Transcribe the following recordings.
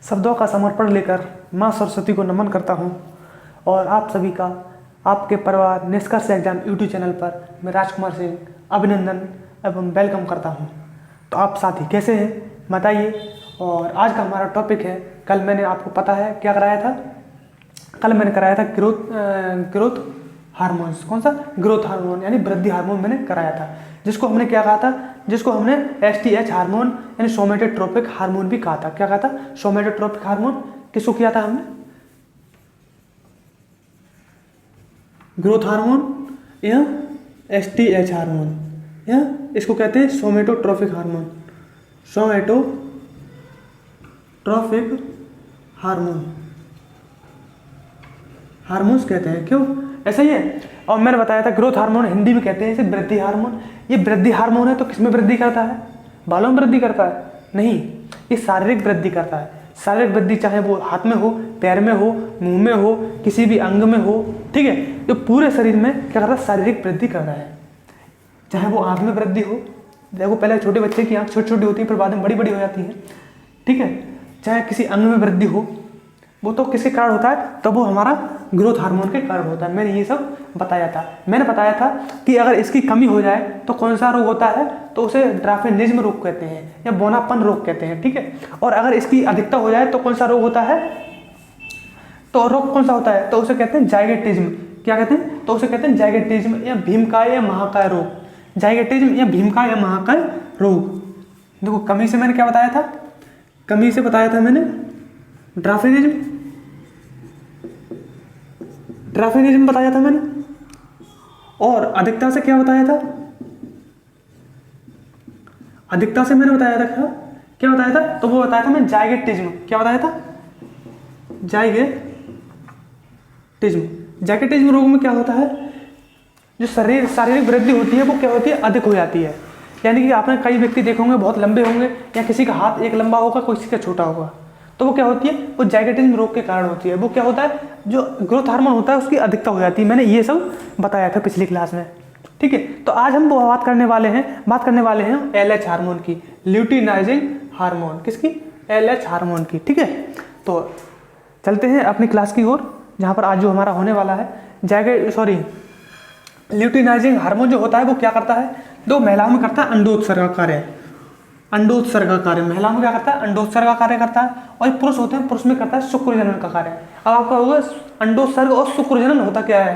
शब्दों का समर्पण लेकर माँ सरस्वती को नमन करता हूँ और आप सभी का आपके परिवार निष्कर्ष एग्जाम यूट्यूब चैनल पर मैं राजकुमार सिंह अभिनंदन एवं वेलकम करता हूँ। तो आप साथी कैसे हैं बताइए। और आज का हमारा टॉपिक है, कल मैंने आपको पता है क्या कराया था, कल मैंने कराया था ग्रोथ हार्मोन्स। कौन सा? ग्रोथ हार्मोन यानी वृद्धि हार्मोन मैंने कराया था, जिसको हमने क्या कहा था, जिसको हमने एसटीएच हार्मोन यानी सोमेटोट्रोपिक हार्मोन भी कहा था। क्या कहा था? सोमेटोट्रोपिक हार्मोन। किसको किया था हमने? ग्रोथ हार्मोन या एसटीएच हार्मोन, या इसको कहते हैं सोमेटोट्रोपिक हार्मोन। सोमेटोट्रोपिक हार्मोन हार्मोन्स कहते हैं। क्यों? ऐसा ही है। और मैंने बताया था ग्रोथ हार्मोन हिंदी में कहते हैं इसे वृद्धि हार्मोन। ये वृद्धि हार्मोन है तो किसमें वृद्धि करता है? बालों में वृद्धि करता है? नहीं, ये शारीरिक वृद्धि करता है। शारीरिक वृद्धि चाहे वो हाथ में हो, पैर में हो, मुंह में हो, किसी भी अंग में हो, ठीक है, तो पूरे शरीर में क्या करता है? शारीरिक वृद्धि कर रहा है। चाहे वो आँख में वृद्धि हो, देखो पहले छोटे बच्चे की आँख छोटी छोटी होती है फिर बाद में बड़ी बड़ी हो जाती है, ठीक है। चाहे किसी अंग में वृद्धि हो, वो तो किसके कारण होता है? तो वो हमारा ग्रोथ हार्मोन के कारण होता है। मैंने ये सब बताया था। मैंने बताया था कि अगर इसकी कमी हो जाए तो कौन सा रोग होता है, तो उसे ड्राफेनिज्म रोग कहते हैं या बोनापन रोग कहते हैं, ठीक है। और अगर इसकी अधिकता हो जाए तो कौन सा रोग होता है? तो रोग कौन सा होता है? तो उसे कहते हैं जाइगेटिज्म। क्या कहते हैं? तो उसे कहते हैं जाइगेटिज्म या भीमकाय या महाकाय रोग। जाइगेटिज्म या भीमकाय या महाकाय रोग। देखो कमी से मैंने क्या बताया था? कमी से बताया था मैंने ड्राफेनिज्म बताया था मैंने। और अधिकता से क्या बताया था? अधिकता से मैंने बताया था क्या बताया था? तो वो बताया था मैंने जाइगेटिज्म। क्या बताया था? जाइगेटिज्म रोग में क्या होता है? जो शारीरिक वृद्धि होती है वो क्या होती है? अधिक हो जाती है। यानी कि आपने कई व्यक्ति देखे होंगे बहुत लंबे होंगे, या किसी का हाथ एक लंबा होगा, किसी का छोटा होगा, तो वो क्या होती है? वो जाइगेटिज्म रोग के कारण होती है। वो क्या होता है? जो ग्रोथ हार्मोन होता है उसकी अधिकता हो जाती है। मैंने ये सब बताया था पिछली क्लास में, ठीक है। तो आज हम वो बात करने वाले हैं एलएच हार्मोन की, ल्यूटिनाइजिंग हार्मोन। किसकी? एलएच हार्मोन की, ठीक है। तो चलते हैं अपनी क्लास की ओर, जहाँ पर आज जो हमारा होने वाला है ल्यूटिनाइजिंग हार्मोन जो होता है वो क्या करता है? दो महिलाओं में करता है अंडोत्सर्ग का कार्य। महिलाओं में क्या करता है? अंडोत्सर्ग का कार्य करता है। और पुरुष होते हैं, पुरुष में करता है शुक्र जनन का कार्य। अब आपका होगा अंडोत्सर्ग और शुक्र जनन होता क्या है?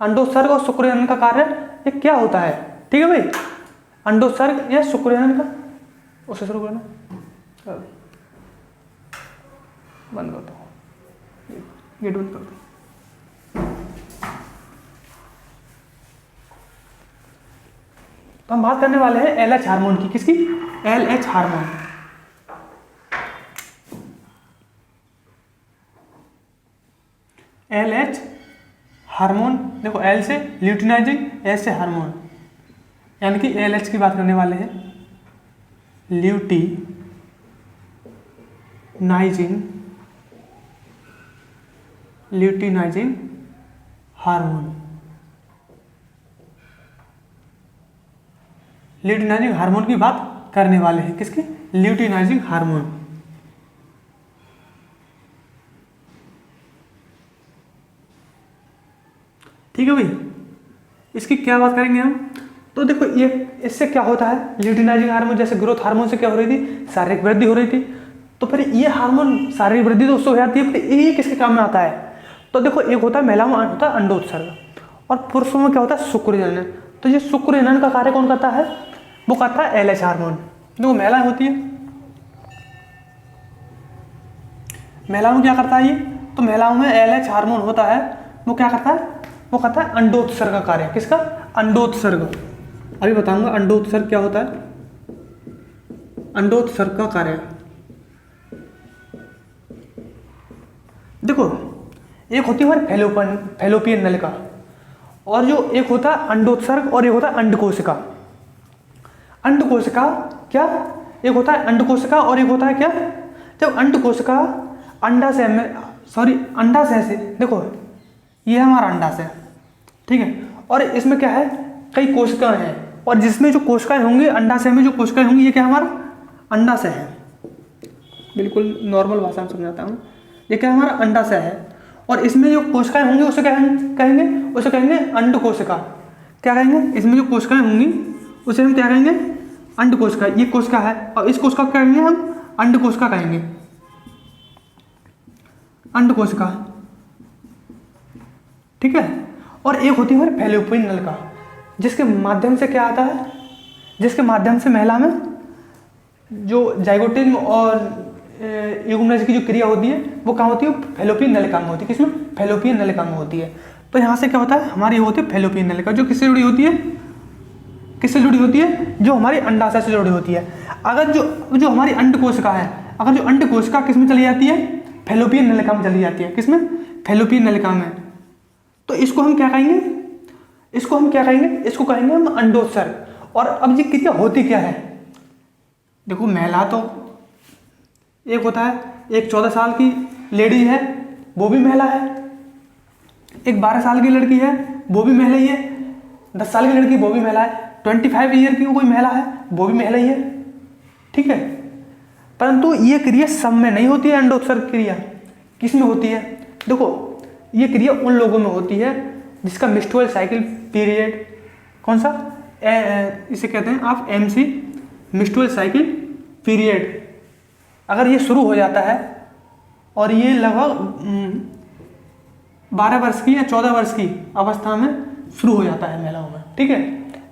अंडोत्सर्ग और शुक्र जनन का कार्य ये क्या होता है? ठीक है भाई, अंडोत्सर्ग या शुक्र जनन का, उससे शुरू करना, बंद कर दो, गेट बंद कर दो। तो हम बात करने वाले हैं एलएच हार्मोन की। किसकी? LH hormone. एलएच हार्मोन, देखो एल से ल्यूटिनाइजिंग, एच से हार्मोन, यानी कि एलएच की बात करने वाले हैं। Luteinizing hormone. ल्यूटिनाइजिंग हार्मोन की बात करने वाले हैं। किसकी? Luteinizing hormone. ठीक है भाई, इसकी क्या बात करेंगे हम? तो देखो ये इससे क्या होता है? ल्यूटिनाइजिंग हार्मोन जैसे ग्रोथ हार्मोन से क्या हो रही थी? शारीरिक वृद्धि हो रही थी। तो फिर ये हार्मोन शारीरिक वृद्धि तो उससे हो जाती है, फिर ये किसके काम में आता है? तो देखो एक होता है महिलाओं में होता है अंडोत्सर्ग, और पुरुषों में क्या होता है? शुक्र जनन। तो ये शुक्र जनन का कार्य कौन करता है? वो करता है एलएच हार्मोन। देखो महिलाएं होती है, महिलाओं में क्या करता है ये? तो महिलाओं में एलएच हार्मोन होता है, वो क्या करता है? वो करता है अंडोत्सर्ग का कार्य। किसका? अंडोत्सर्ग। अभी बताऊंगा अंडोत्सर्ग क्या होता है। अंडोत्सर्ग का कार्य देखो, एक होती है हमारी फैलोपियन नलिका, और जो एक होता है अंडोत्सर्ग और एक होता है अंडकोशिका। अंडकोशिका क्या? एक होता है अंडकोशिका और एक होता है क्या? जब अंडकोशिका अंडाशय से, देखो ये हमारा अंडाशय, ठीक है, और इसमें क्या है? कई कोशिकाएं हैं, और जिसमें जो कोशिकाएं होंगी अंडाशय में, जो कोशिकाएं होंगी ये क्या हमारा अंडाशय है, बिल्कुल नॉर्मल भाषा में समझाता हूँ। ये क्या हमारा अंडाशय है और इसमें जो कोशिकाएं होंगी उसे क्या कहेंगे, उसे कहेंगे अंड कोशिका। क्या कहेंगे, इसमें जो कोशिकाएं होंगी उसे हम क्या कहेंगे, अंड कोशिका। ये कोशिका है और इस कोशिका को क्या कहेंगे हम, अंड कोशिका कहेंगे, अंड कोशिका। ठीक है। और एक होती है हमारी फैलोपियन नलिका, जिसके माध्यम से क्या आता है, जिसके माध्यम से महिला में जो जाइगोटिज्म और युग्मनज की जो क्रिया होती है वो कहाँ होती है, फैलोपियन नलिका में होती है। किसमें, फैलोपियन नलिका में होती है। तो यहाँ से क्या होता है, हमारी होती है फैलोपियन नलिका, जो किससे जुड़ी होती है, किससे जुड़ी होती है, जो हमारी अंडाशय से जुड़ी होती है। अगर जो हमारी अंड कोशिका है, अगर जो अंड कोशिका किस में चली जाती है, फैलोपियन नलिका में चली जाती है। किसमें, फैलोपियन नलिका में। तो इसको हम क्या कहेंगे, इसको हम क्या कहेंगे, इसको कहेंगे हम अंडोत्सर्ग। और अब ये क्रिया होती क्या है, देखो महिला तो एक होता है, एक 14 साल की लेडी है वो भी महिला है, एक 12 साल की लड़की है वो भी महिला ही है, 10 साल की लड़की वो भी महिला है, 25 ईयर की कोई महिला है वो भी महिला ही है। ठीक है। परंतु ये क्रिया सब में नहीं होती है। अंडोत्सर्ग क्रिया किस में होती है, देखो ये क्रिया उन लोगों में होती है जिसका मेंस्ट्रुअल साइकिल पीरियड कौन सा, इसे कहते हैं आप MC, मेंस्ट्रुअल साइकिल पीरियड। अगर ये शुरू हो जाता है और ये लगभग 12 वर्ष की या 14 वर्ष की अवस्था में शुरू हो जाता है महिलाओं में। ठीक है।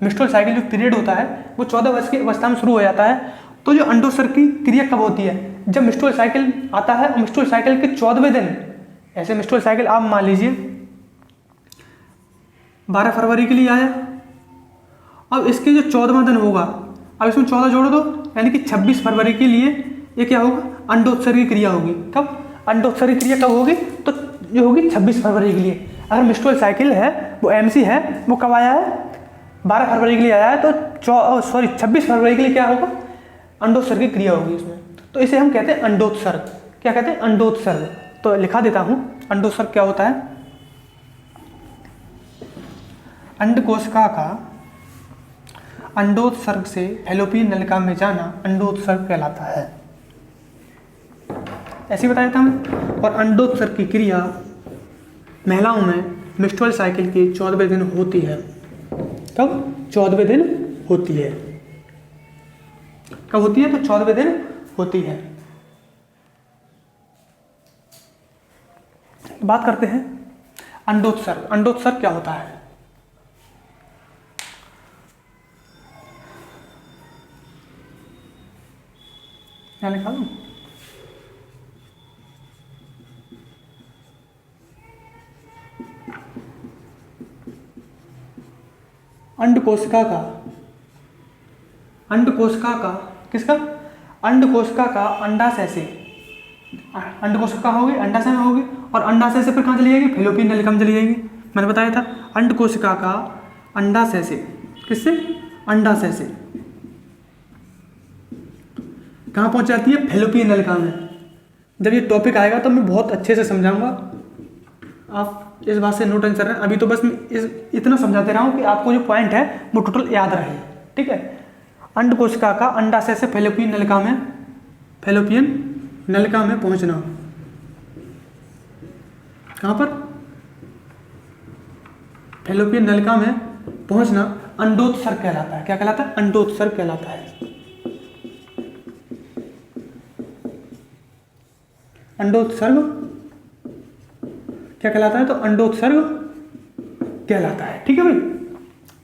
मेंस्ट्रुअल साइकिल जो पीरियड होता है वो 14 वर्ष की अवस्था में शुरू हो जाता है। तो जो अंडोत्सर्ग की क्रिया कब होती है, जब मेंस्ट्रुअल साइकिल आता है और मेंस्ट्रुअल साइकिल के 14वें दिन, ऐसे मेंस्ट्रुअल साइकिल आप मान लीजिए 12 फरवरी के लिए आया, अब इसके जो 14वां दिन होगा, अब इसमें 14 जोड़ दो, यानी कि 26 फरवरी के लिए ये क्या होगा, अंडोत्सर्ग की क्रिया होगी। कब, अंडोत्सर्ग की क्रिया कब होगी, तो ये होगी 26 फरवरी के लिए। अगर मेंस्ट्रुअल साइकिल है वो MC है, वो कब आया है, 12 फरवरी के लिए आया है, तो 26 फरवरी के लिए क्या होगा, अंडोत्सर्ग की क्रिया होगी इसमें। तो इसे हम कहते हैं अंडोत्सर्ग। क्या कहते हैं, अंडोत्सर्ग। तो लिखा देता हूं अंडोत्सर्ग क्या होता है। अंड कोशिका का अंडोत्सर्ग से फैलोपियन नलिका में जाना अंडोत्सर्ग कहलाता है, ऐसे बताया था मैं। और अंडोत्सर्ग की क्रिया महिलाओं में मेंस्ट्रुअल साइकिल के 14वें दिन होती है। कब, 14वें दिन होती है। कब होती है, तो 14वें दिन होती है। बात करते हैं अंडोत्सर्ग। अंडोत्सर्ग क्या होता है, यहाँ लिखा दूं, अंड कोशिका का, अंड कोशिका का किसका, अंड कोशिका का अंडाशय से, अंड कोशिका होगी अंडाशय में होगी और अंडाशय से फिर कहाँ चली जाएगी, फैलोपियन नलिका में चली जाएगी। मैंने बताया था अंड कोशिका का अंडाशय से, किससे, अंडाशय से कहाँ पहुंच जाती है, फैलोपियन नलिका में। जब ये टॉपिक आएगा तो मैं बहुत अच्छे से समझाऊंगा, आप इस बात से नो टेंशन रहे। अभी तो बस मैं इतना समझाते रहा हूँ कि आपको जो पॉइंट है वो टोटल याद रहे। ठीक है। अंड कोशिका का अंडाशय से फैलोपियन नलिका में, फैलोपियन नलिका में पहुंचना, कहाँ पर, फैलोपियन नलिका में पहुंचना अंडोत्सर्ग कहलाता है। क्या कहलाता है, अंडोत्सर्ग कहलाता है। अंडोत्सर्ग क्या कहलाता है, तो अंडोत्सर्ग कहलाता है। ठीक है भाई।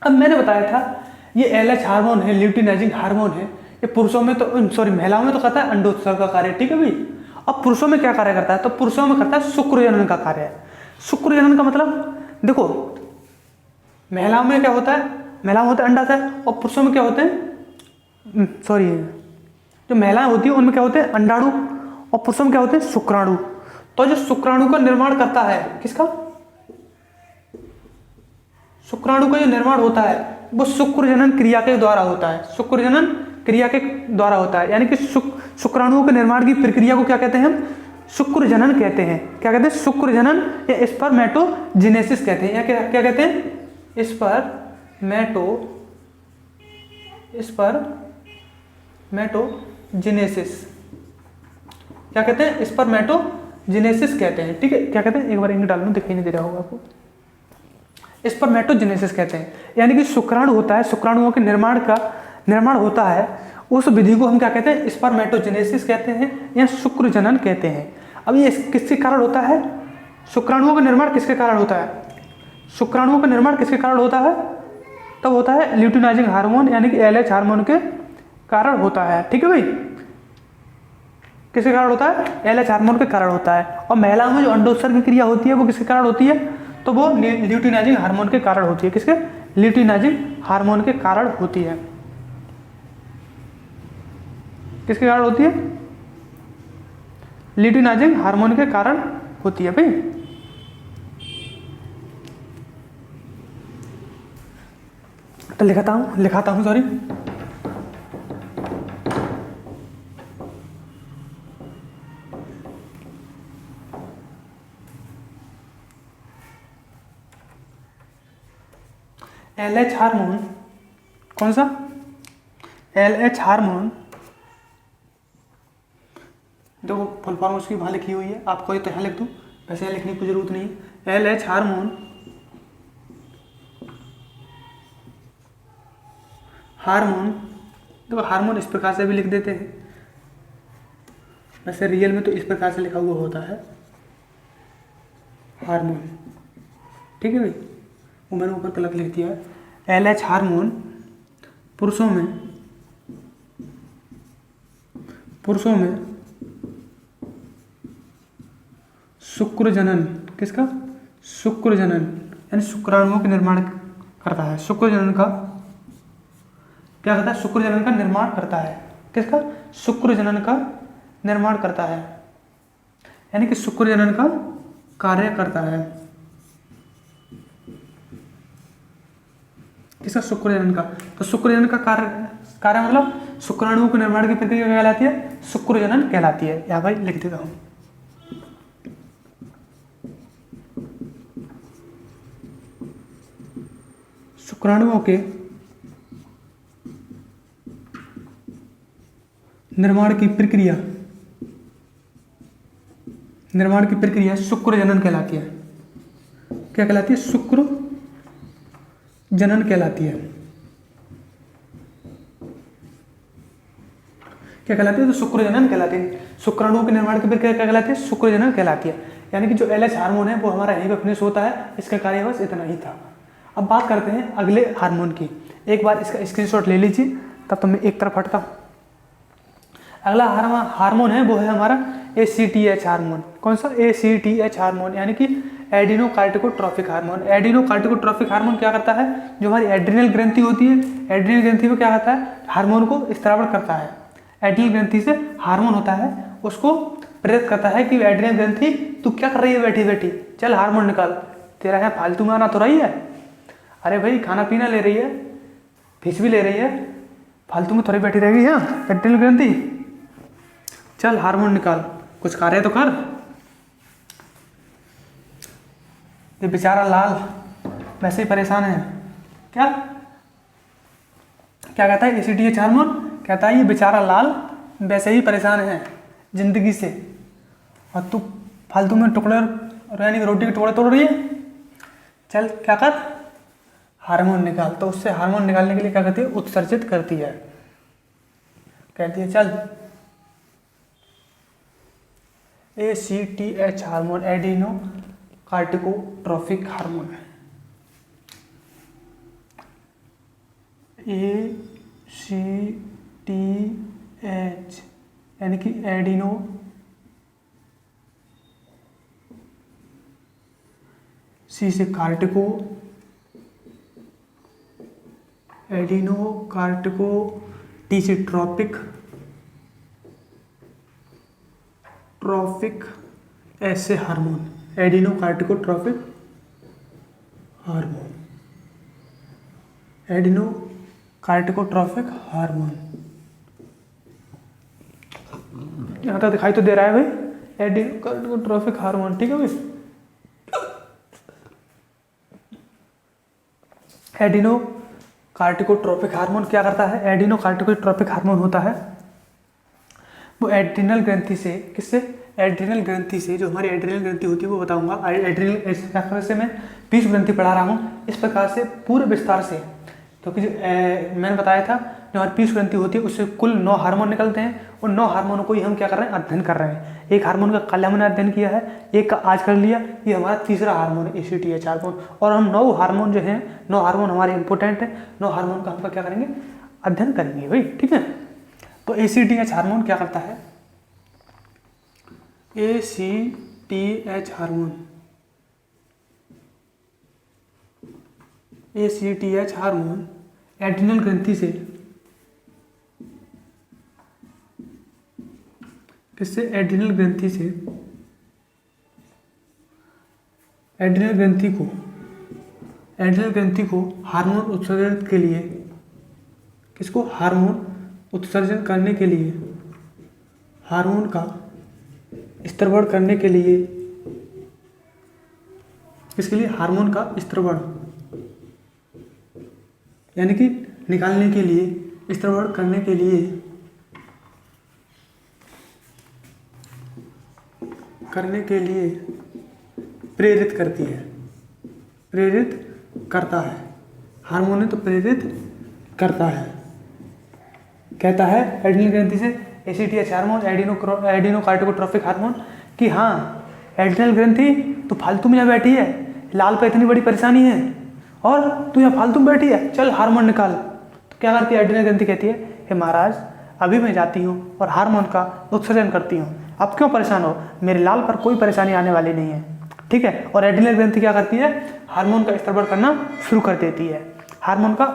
अब मैंने बताया था ये LH हार्मोन है, ल्यूटिनाइजिंग हार्मोन है, ये पुरुषों में तो महिलाओं में तो करता है अंडोत्सर्ग का कार्य। ठीक है भाई। अब पुरुषों में क्या कार्य करता है, तो पुरुषों में करता है शुक्र जनन का कार्य। शुक्र जनन का मतलब देखो, महिलाओं में क्या होता है, महिलाओं में होता है अंडाशय और पुरुषों में क्या होते हैं, जो महिलाएं होती है उनमें क्या होते हैं अंडाणु और पुरुषों में क्या होते हैं शुक्राणु। तो जो शुक्राणु का निर्माण करता है, किसका, शुक्राणु का जो निर्माण होता है वो शुक्र जनन क्रिया के द्वारा होता है। शुक्र जनन क्रिया के द्वारा होता है, यानी कि शुक्राणुओं के निर्माण की प्रक्रिया को क्या कहते हैं हम, शुक्र जनन कहते हैं। क्या कहते हैं, शुक्र जनन या स्पर्मेटोजेनेसिस कहते हैं। या क्या कहते हैं, स्पर्मेटोजेनेसिस। क्या कहते हैं, स्पर्मेटोजेनेसिस कहते हैं। ठीक है, क्या कहते हैं, एक बार इंक डाल लूं, दिखाई नहीं दे रहा होगा आपको। स्पर्मेटोजेनेसिस कहते हैं, यानी कि शुक्राणु होता है, शुक्राणुओं के निर्माण होता है, उस विधि को हम क्या कहते हैं, स्पर्मेटोजेनेसिस कहते हैं या शुक्र जनन कहते हैं। अब ये किसके कारण होता है, शुक्राणुओं का निर्माण किसके कारण होता है, शुक्राणुओं का निर्माण किसके कारण होता है, तब होता है ल्यूटिनाइजिंग हार्मोन यानी कि LH हार्मोन के कारण होता है। ठीक है भाई, किसके कारण होता है, LH हार्मोन के कारण होता है। और महिलाओं में जो अंडोत्सर्ग की क्रिया होती है वो किसके कारण होती है, तो वो ल्यूटिनाइजिंग हार्मोन के कारण होती है। किसके, ल्यूटिनाइजिंग हार्मोन के कारण होती है। किसके कारण होती है, ल्यूटिनाइजिंग हार्मोन के कारण होती है भाई। तो लिखाता हूं सॉरी। LH हार्मोन, कौन सा, LH हार्मोन, देखो फुल फॉर्म उसकी वहाँ लिखी हुई है, आपको ये तो यहाँ लिख दूँ, वैसे यहाँ लिखने की जरूरत नहीं है। LH हार्मोन, देखो हार्मोन इस प्रकार से भी लिख देते हैं, वैसे रियल में तो इस प्रकार से लिखा हुआ होता है हार्मोन। ठीक है भाई, वो मैंने ऊपर गलत लिख दिया है। LH हार्मोन पुरुषों में शुक्र जनन, किसका, शुक्र जनन यानी शुक्राणुओं के निर्माण करता है। शुक्र जनन का क्या करता है, शुक्र जनन का निर्माण करता है। किसका, शुक्र जनन का निर्माण करता है, यानी कि शुक्र जनन का कार्य करता है। किसका, शुक्र जनन का। तो शुक्र जनन का कार्य मतलब शुक्राणुओं के निर्माण की प्रक्रिया कहलाती है, शुक्र जनन कहलाती है। यहाँ भाई लिख देता हूं, शुक्राणुओं के निर्माण की प्रक्रिया शुक्र जनन कहलाती है। क्या कहलाती है, शुक्र जनन कहलाती है। क्या कहलाती है, तो शुक्र जनन कहलाती है। शुक्राणुओं के निर्माण की प्रक्रिया क्या कहलाती है, शुक्र जनन कहलाती है। यानी कि जो LH हार्मोन है वो हमारा यहीं पर फिनिश होता है, इसका कार्य बस इतना ही था। अब बात करते हैं अगले हार्मोन की। एक बार इसका स्क्रीनशॉट ले लीजिए, तब तो मैं एक तरफ हटता हूँ। अगला हार्मोन है वो है हमारा ACTH हार्मोन। कौन सा, ACTH हार्मोन यानी कि एडिनोकार्टिकोट्रोफिक हार्मोन। एडिनोकार्टिकोट्रोफिक हार्मोन क्या करता है, जो हमारी एड्रिनल ग्रंथि होती है, एड्रिनल ग्रंथि में क्या करता है, हार्मोन को स्त्रावण करता है। एड्रिनल ग्रंथि से हार्मोन होता है, उसको प्रेरित करता है कि एड्रिनल ग्रंथि तू क्या कर रही है बैठी बैठी, चल हार्मोन निकाल, तेरा यहाँ फालतू में आना तो रही है। अरे भाई खाना पीना ले रही है, फीस भी ले रही है, फालतू में थोड़ी बैठी रहेगी यहाँ एड्रिनल ग्रंथि, चल हार्मोन निकाल, कुछ कार्य तो कर। ये बेचारा लाल वैसे ही परेशान है। क्या कहता है ACTH हार्मोन, कहता है ये बेचारा लाल वैसे ही परेशान है जिंदगी से, और तू फालतू में टुकड़े यानी रोटी के टुकड़े तोड़ रही है, चल क्या कर, हार्मोन निकाल। तो उससे हार्मोन निकालने के लिए क्या करती है, उत्सर्जित करती है, कहती है चल ACTH हार्मोन, एडिनोकार्टिकोट्रोफिक हार्मोन। ACTH यानी कि एडिनो सी से कार्टिको, एडिनोकार्टिको, टी से ट्रॉपिक, ऐसे हार्मोन, एडिनोकार्टिकोट्रोफिक हार्मोन, एडिनोकार्टिकोट्रोफिक हार्मोन। यहाँ तक दिखाई तो दे रहा है भाई, एडिनोकार्टिकोट्रोफिक हार्मोन। ठीक है भाई, एडिनोकार्टिकोट्रोफिक हार्मोन क्या करता है, एडिनोकार्टिकोट्रोफिक हार्मोन होता है वो एड्रिनल ग्रंथि से, किससे? एड्रिनल ग्रंथि से, जो हमारी एड्रिनल ग्रंथि होती है वो बताऊंगा। एड्रिनल इस प्रकार से मैं पीयूष ग्रंथि पढ़ा रहा हूँ, इस प्रकार से पूरे विस्तार से, क्योंकि जो मैंने बताया था जो हमारी पीयूष ग्रंथि होती है उससे कुल 9 हार्मोन निकलते हैं, और 9 हार्मोनों को ही हम क्या कर रहे हैं? अध्ययन कर रहे हैं। एक हार्मोन का कल हमने अध्ययन किया है, एक का आज कर लिया, ये हमारा तीसरा हार्मोन है ACTH हार्मोन। और हम 9 हार्मोन जो हैं, 9 हार्मोन हमारे इंपॉर्टेंट है, 9 हार्मोन का हम क्या करेंगे? अध्ययन करेंगे भाई, ठीक है। तो ACTH हार्मोन क्या करता है? ACTH hormone, ACTH hormone adrenal ग्रंथि से, किससे? एड्रिनल ग्रंथि से, एड्रिनल ग्रंथि को हार्मोन उत्सर्जन के लिए, किसको? हार्मोन उत्सर्जन करने के लिए, हार्मोन का स्त्रवण करने के लिए, किसके लिए? हार्मोन का स्त्रवण, यानी कि निकालने के लिए, स्त्रवण करने के लिए, प्रेरित करती है, प्रेरित करता है। हार्मोन है तो प्रेरित करता है। कहता है एड्रिनल ग्रंथि से ACTH हार्मोन, एडिनोकार्टिकोट्रोफिक हार्मोन, कि हाँ एड्रिनल ग्रंथि तू फालतू में यहाँ बैठी है, लाल पे इतनी बड़ी परेशानी है और तू यहाँ फालतू में बैठी है, चल हार्मोन निकाल। तो क्या करती है एड्रिनल ग्रंथि? कहती है हे महाराज अभी मैं जाती हूँ और हार्मोन का उत्सर्जन करती हूँ, आप क्यों परेशान हो, मेरे लाल पर कोई परेशानी आने वाली नहीं है, ठीक है। और एड्रिनल ग्रंथि क्या करती है? हार्मोन का स्त्रवण करना शुरू कर देती है, हार्मोन का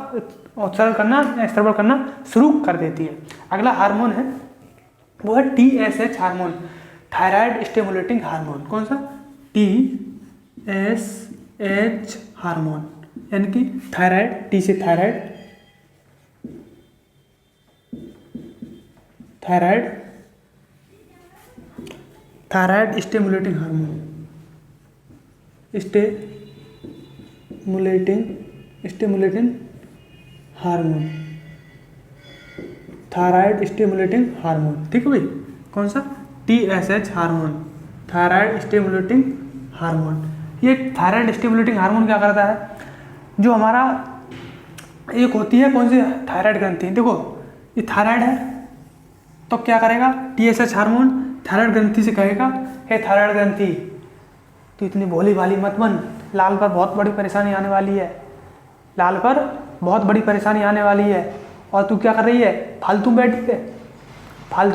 उत्सर्जन करना, स्त्रवण करना शुरू कर देती है। अगला हार्मोन है वो है TSH hormone, thyroid stimulating hormone. कौन सा? TSH हार्मोन, यानी कि थायराइड, T से thyroid, thyroid stimulating hormone, stimulating hormone, thyroid stimulating hormone, ठीक है भाई। कौन सा? TSH hormone, thyroid stimulating hormone. ये थायराइड स्टिमुलेटिंग हार्मोन क्या करता है? जो हमारा एक होती है कौन सी? थायराइड ग्रंथि। देखो ये थायराइड है तो क्या करेगा? TSH हार्मोन थायराइड ग्रंथि से कहेगा हे थायराइड ग्रंथि तू इतनी भोली भाली मत बन, लाल पर बहुत बड़ी परेशानी आने वाली है, लाल पर बहुत बड़ी परेशानी आने वाली है, और तू क्या कर रही है? फालतू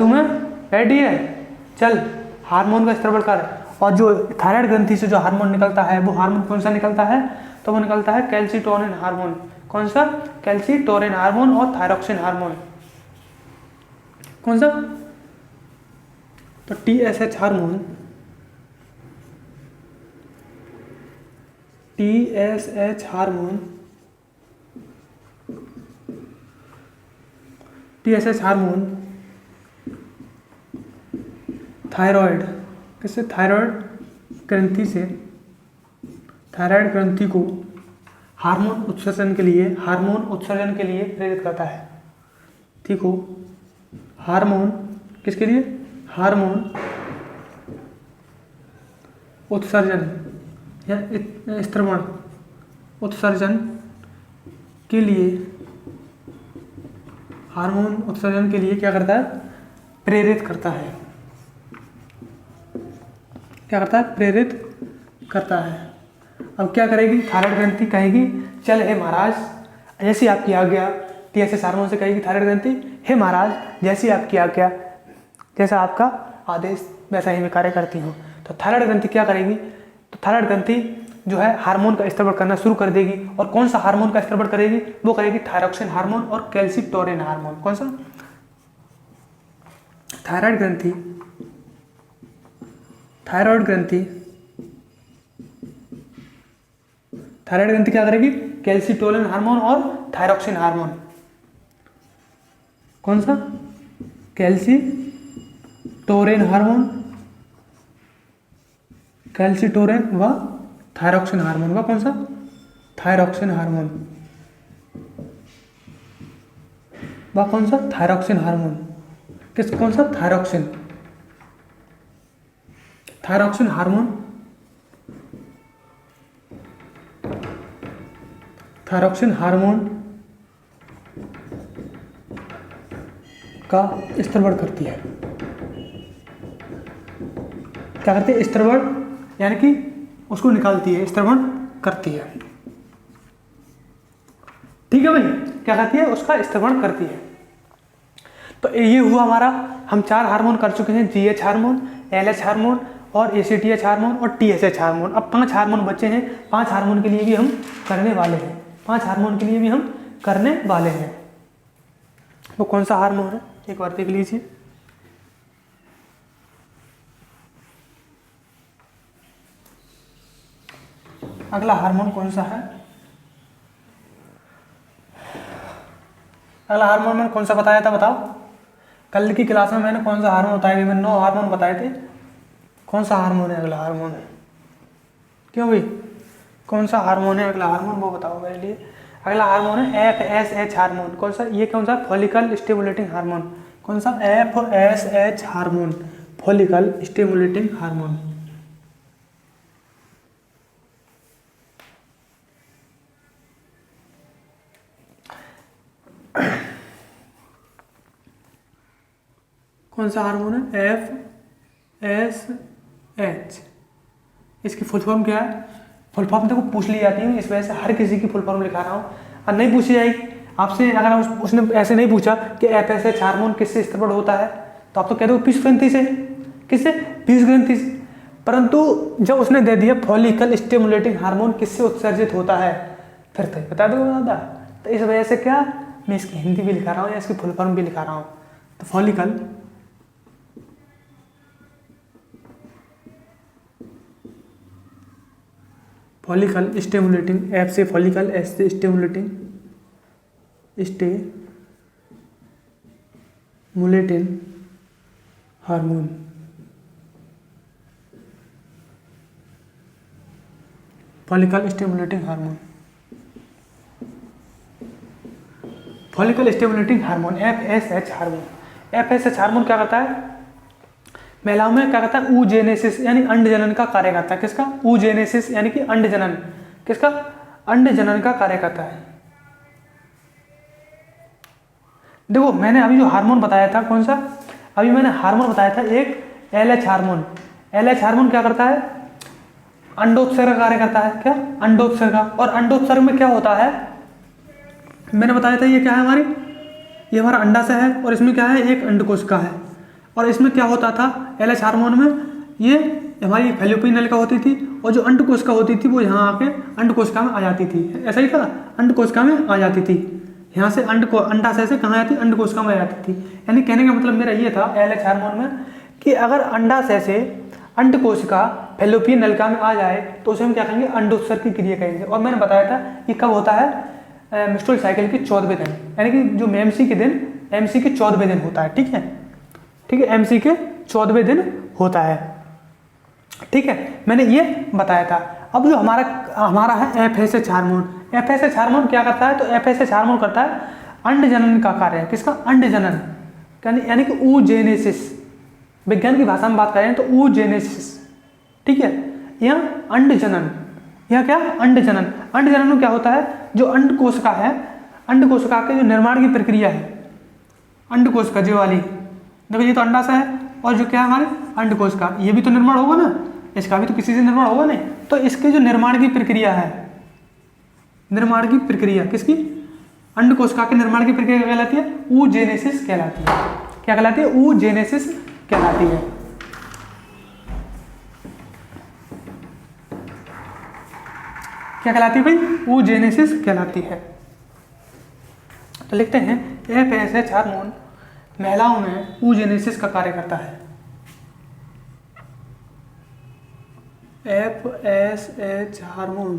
में बैठी है, चल हार्मोन का स्त्रवण कर। और जो थायराइड ग्रंथि से जो हार्मोन निकलता है वो हार्मोन कौन सा निकलता है? तो वो निकलता है कैल्सीटोनिन हार्मोन। कौन सा? कैल्सीटोनिन हार्मोन और थायरोक्सिन हार्मोन। कौन सा? तो TSH hormone, TSH hormone thyroid, किससे? थायराइड ग्रंथि से, थायराइड ग्रंथि को हार्मोन उत्सर्जन के लिए प्रेरित करता है, ठीक हो। हार्मोन किसके लिए? हार्मोन उत्सर्जन या स्त्रवण उत्सर्जन के लिए, हार्मोन उत्सर्जन के लिए क्या करता है? प्रेरित करता है। क्या करता है? प्रेरित करता है। अब क्या करेगी? थायराइड ग्रंथि कहेगी चल हे महाराज, जैसी आपकी आज्ञा। TSH हार्मोन से कहेगी थायराइड ग्रंथि हे महाराज जैसी आपकी आज्ञा, जैसा आपका आदेश वैसा ही मैं कार्य करती हूँ। तो थायराइड ग्रंथि क्या करेगी? तो थायराइड ग्रंथि जो है हार्मोन का स्त्रवण करना शुरू कर देगी। और कौन सा हार्मोन का स्त्रवण करेगी? वो करेगी थायरोक्सिन हार्मोन और कैल्सीटोनिन हार्मोन। कौन सा? थायराइड ग्रंथि क्या करेगी? कैल्सीटोनिन हार्मोन और थायरोक्सिन हार्मोन। कौन सा? कैल्सीटोनिन हार्मोन, कैल्सीटोनिन व थायरोक्सिन हार्मोन। व कौन सा? Thyroxine hormone. व कौन सा? Thyroxine hormone. कौन सा? Thyroxine. Thyroxine hormone, thyroxine hormone का स्त्रवण करती है। क्या करती है? स्त्रवण, यानी कि उसको निकालती है, स्त्रवण करती है। ठीक है भाई, क्या करती है? उसका स्त्रवण करती है। तो ये हुआ हमारा, हम 4 हार्मोन कर चुके हैं, जीएच हार्मोन, एलएच हार्मोन और एसीटीएच हार्मोन और टीएसएच हार्मोन। अब 5 हार्मोन बचे हैं। 5 हार्मोन के लिए भी हम करने वाले हैं। 5 हार्मोन के लिए भी हम करने वाले हैं। वो कौन सा हार्मोन है एक बार देख लीजिए। अगला हार्मोन कौन सा है? अगला हार्मोन मैंने कौन सा बताया था, बताओ? कल की क्लास में मैंने कौन सा हार्मोन बताया था? मैंने 9 हार्मोन बताए थे। कौन सा हार्मोन है अगला हार्मोन? क्यों भाई, कौन सा हार्मोन है अगला हार्मोन, वो बताओ मेरे लिए। अगला हार्मोन है FSH हार्मोन। कौन सा? ये कौन सा? Follicle stimulating hormone. कौन सा? FSH hormone, follicle stimulating hormone. कौन सा हार्मोन है? FSH। इसकी फुल फॉर्म क्या है? फुल फॉर्म देखो पूछ ली जाती है, इस वजह से हर किसी की फुल फॉर्म लिखा रहा हूँ। और नहीं पूछी जाएगी आपसे, अगर उसने ऐसे नहीं पूछा कि FSH हार्मोन किससे स्त्रवण होता है, तो आप तो कह दो पीयूष ग्रंथि से। किससे? पीयूष ग्रंथि से। परंतु जब उसने दे दिया फॉलिकल स्टिमुलेटिंग हार्मोन किससे उत्सर्जित होता है, फिर तो बता दो दादा। तो इस वजह से क्या, मैं इसकी हिंदी भी लिखा रहा हूँ या इसकी फुल फॉर्म भी लिखा रहा हूँ। तो फॉलिकल स्टिमुलेटिंग, एफ से फॉलिकल, एस से stimulating hormone. Follicle stimulating hormone, follicle stimulating hormone, FSH hormone. FSH hormone क्या करता है? महिलाओं में क्या करता है? ऊजेनेसिस यानी अंड जनन का कार्य करता है। किसका? ऊजेनेसिस यानी कि अंड जनन। किसका? अंड जनन का कार्य करता है। देखो मैंने अभी जो हार्मोन बताया था, कौन सा? अभी मैंने हार्मोन बताया था एक LH हार्मोन। LH हार्मोन क्या करता है? अंडोत्सर्ग का कार्य करता है। क्या? अंडोत्सर्ग। और अंडोत्सर्ग में क्या होता है? मैंने बताया था ये क्या है हमारी, ये हमारा अंडाशय है और इसमें क्या है? एक अंडकोशिका है। और इसमें क्या होता था LH हार्मोन में? ये हमारी फैलोपियन नलिका होती थी और जो अंडकोशिका होती थी वो यहाँ आके अंडकोशिका में आ जाती थी। ऐसा ही था, अंडकोशिका में आ जाती थी। यहाँ से अंडाशय से कहाँ आती? अंडकोशिका में आ जाती थी। यानी कहने का मतलब मेरा ये था LH हार्मोन में कि अगर अंडाशय से अंडकोशिका फैलोपियन नलिका में आ जाए तो उसे हम क्या कहेंगे? अंडोत्सर्ग की क्रिया कहेंगे। और मैंने बताया था ये कब होता है? मेंस्ट्रुअल साइकिल के 14वें दिन, यानी कि जो MC के दिन, MC के 14वें दिन होता है। ठीक है, ठीक है, MC के 14वें दिन होता है। ठीक है, मैंने ये बताया था। अब जो हमारा है FSH हार्मोन। FSH हार्मोन क्या करता है? तो FSH हार्मोन करता है अंड जनन का कार्य। किसका? अंड जनन, यानी कि ऊजेनेसिस। विज्ञान की भाषा में बात करें तो ऊजेनेसिस। ठीक है, यह अंड जनन, यह क्या? अंड जनन। अंड जनन में क्या होता है? जो अंड कोशिका है, अंड कोशिका के जो निर्माण की प्रक्रिया है, अंड कोशिका जो वाली, देखो ये तो अंडाशय है और जो क्या है हमारे? अंड कोशिका, ये भी तो निर्माण होगा ना, इसका भी तो किसी से निर्माण होगा नहीं। तो इसके जो निर्माण की प्रक्रिया है, निर्माण की प्रक्रिया किसकी? अंड कोशिका के निर्माण की प्रक्रिया कहलाती है? ऊजेनेसिस कहलाती है। क्या कहलाती है? ऊजेनेसिस कहलाती है। क्या कहलाती है भाई? ऊजेनेसिस कहलाती है। तो लिखते हैं FSH हार्मोन महिलाओं में ऊजेनेसिस का कार्य करता है। FSH हार्मोन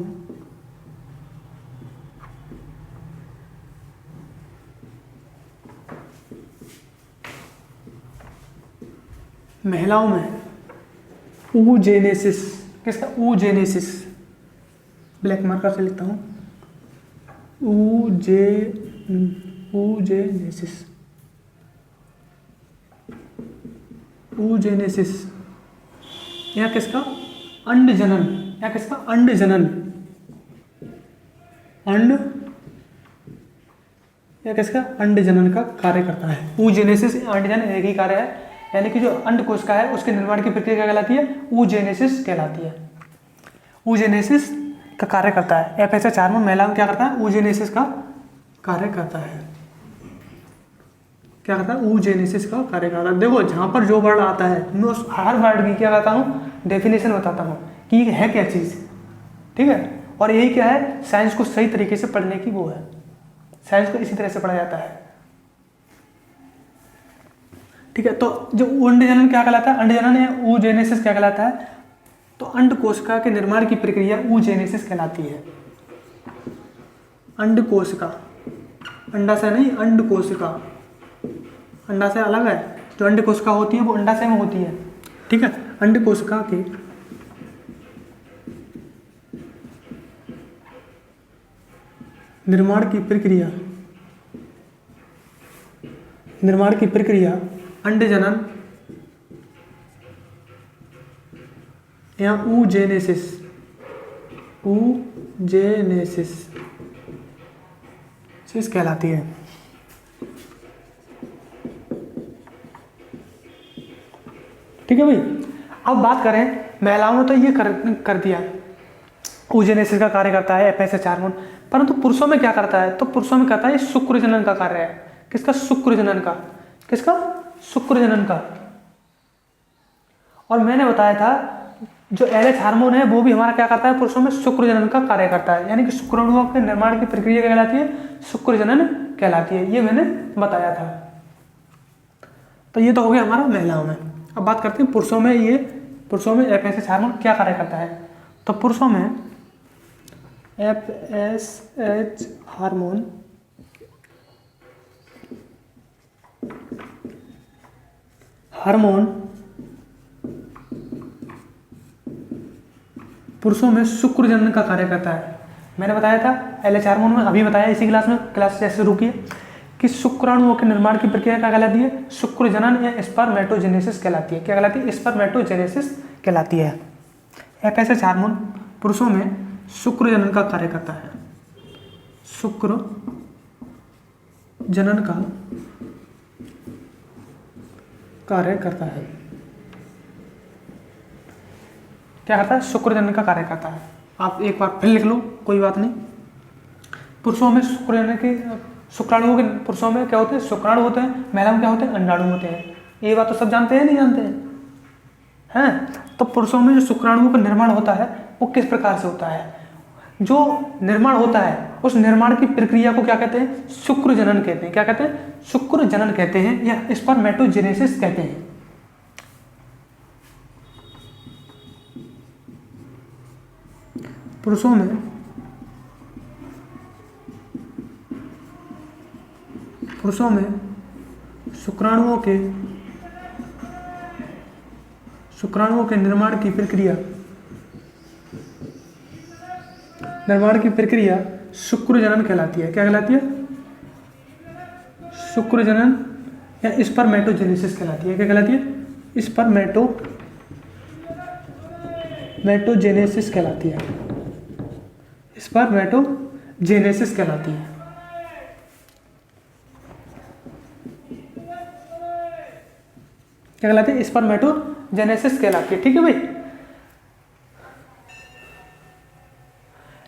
महिलाओं में ऊजेनेसिस, किसका? ऊजेनेसिस, ब्लैक मार्कर से लिखता हूँ, ऊजेनेसिस oogenesis, या किसका, अंड जनन, या किसका, अंड जनन, अंड, या किसका, अंड जनन का कार्य करता है। oogenesis अंड जनन एक ही कार्य है, यानी कि जो अंड कोशिका है उसके निर्माण की प्रक्रिया क्या कहलाती है, oogenesis कहलाती है। oogenesis का कार्य करता है। FSH हार्मोन महिला में क्या करता है, oogenesis का कार्य करता है। क्या करता है, oogenesis का कार्य करता है। देखो जहाँ पर जो वर्ड आता है मैं उस हर वर्ड की क्या करता हूँ, डेफिनेशन बताता हूँ कि ये है क्या चीज़, ठीक है। और यही क्या है, साइंस को सही तरीके से पढ़ने की वो है, साइंस को इसी तरह से पढ़ा जाता है, ठीक है। तो जो अंड जनन क्या कहलाता है, अंड जनन या oogenesis क्या कहलाता है, तो अंड कोशिका के निर्माण की प्रक्रिया oogenesis कहलाती है। अंड कोशिका, अंडाशय नहीं, अंड कोशिका, अंडाशय अलग है, जो अंड कोशिका होती है वो अंडाशय में होती है, ठीक है। अंड कोशिका के निर्माण की प्रक्रिया, निर्माण की प्रक्रिया अंड जनन या oogenesis, oogenesis चीज कहलाती है, ठीक है भाई। अब बात करें, महिलाओं ने तो ये कर दिया, oogenesis का कार्य करता है FSH हार्मोन, परंतु पुरुषों में क्या करता है, तो पुरुषों में करता है शुक्र जनन का कार्य है। किसका, शुक्र जनन का, किसका, शुक्र जनन का। और मैंने बताया था जो LH हार्मोन है वो भी हमारा क्या करता है, पुरुषों में शुक्र जनन का कार्य करता है, यानी कि शुक्राणुओं के निर्माण की प्रक्रिया क्या कहलाती है, शुक्र जनन कहलाती है, ये मैंने बताया था। तो ये तो हो गया हमारा महिलाओं में। अब बात करते हैं पुरुषों में, ये पुरुषों में FSH हार्मोन क्या कार्य करता है। तो पुरुषों में FSH हार्मोन पुरुषों में शुक्र जनन का कार्य करता है। मैंने बताया था LH हार्मोन में, अभी बताया इसी क्लास में, क्लास जैसे शुरू की कि शुक्राणुओं के निर्माण की प्रक्रिया क्या कहलाती है, शुक्र जनन या स्पर्मेटोजेनेसिस कहलाती है। क्या कहलाती है, स्पर्मेटोजेनेसिस कहलाती है। FSH हार्मोन पुरुषों में शुक्र जनन का कार्य करता है, शुक्र जनन का कार्य करता है। क्या करता है, शुक्र जनन का कार्य करता है। आप एक बार फिर लिख लो, कोई बात नहीं। पुरुषों में शुक्र जनन के, शुक्राणुओं के, पुरुषों में क्या होते हैं, शुक्राणु होते हैं, महिलाओं में क्या होते हैं, अंडाणु होते हैं। ये बात तो सब जानते हैं, नहीं जानते हैं। तो पुरुषों में जो शुक्राणुओं का निर्माण होता है वो किस प्रकार से होता है, जो निर्माण होता है उस निर्माण की प्रक्रिया को क्या कहते हैं, शुक्र जनन कहते हैं। क्या कहते हैं, शुक्र जनन कहते हैं या स्पर्मेटोजेनेसिस कहते हैं। पुरुषों में शुक्राणुओं के निर्माण की प्रक्रिया शुक्र जनन कहलाती है। क्या कहलाती है, शुक्र जनन या स्पर्मेटोजेनेसिस कहलाती है। क्या कहलाती है, स्पर्मेटोजेनेसिस कहलाती है, स्पर्मेटोजेनेसिस कहलाती है। क्या कहलाती है, स्पर्मेटोजेनेसिस कहलाती है, ठीक है भाई।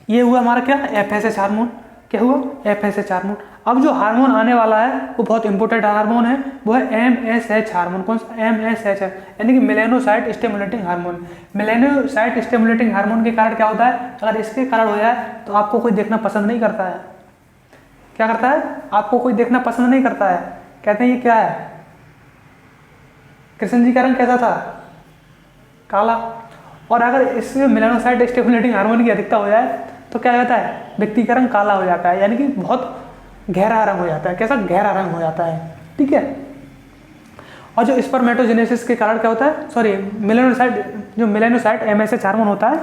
ये हुआ हमारा क्या, FSH हार्मोन। क्या हुआ, FSH हार्मोन। अब जो हार्मोन आने वाला है वो बहुत इंपॉर्टेंट हार्मोन है, वो है MSH हार्मोन। कौन सा, MSH है, यानी कि melanocyte stimulating hormone. Melanocyte stimulating hormone के कारण क्या होता है, अगर इसके कारण हो जाए तो आपको कोई देखना पसंद नहीं करता है। क्या करता है, आपको कोई देखना पसंद नहीं करता है। कहते हैं ये क्या है, कृष्ण जी का रंग कैसा था, काला। और अगर इसमें मेलानोसाइट स्टिमुलेटिंग हार्मोन की अधिकता हो जाए तो क्या होता है, व्यक्ति का रंग काला हो जाता है, यानी कि बहुत गहरा रंग हो जाता है। कैसा, गहरा रंग हो जाता है, ठीक है। और जो स्पर्मेटोजेनेसिस के कारण क्या होता है, सॉरी मेलानोसाइट MSH हार्मोन होता है,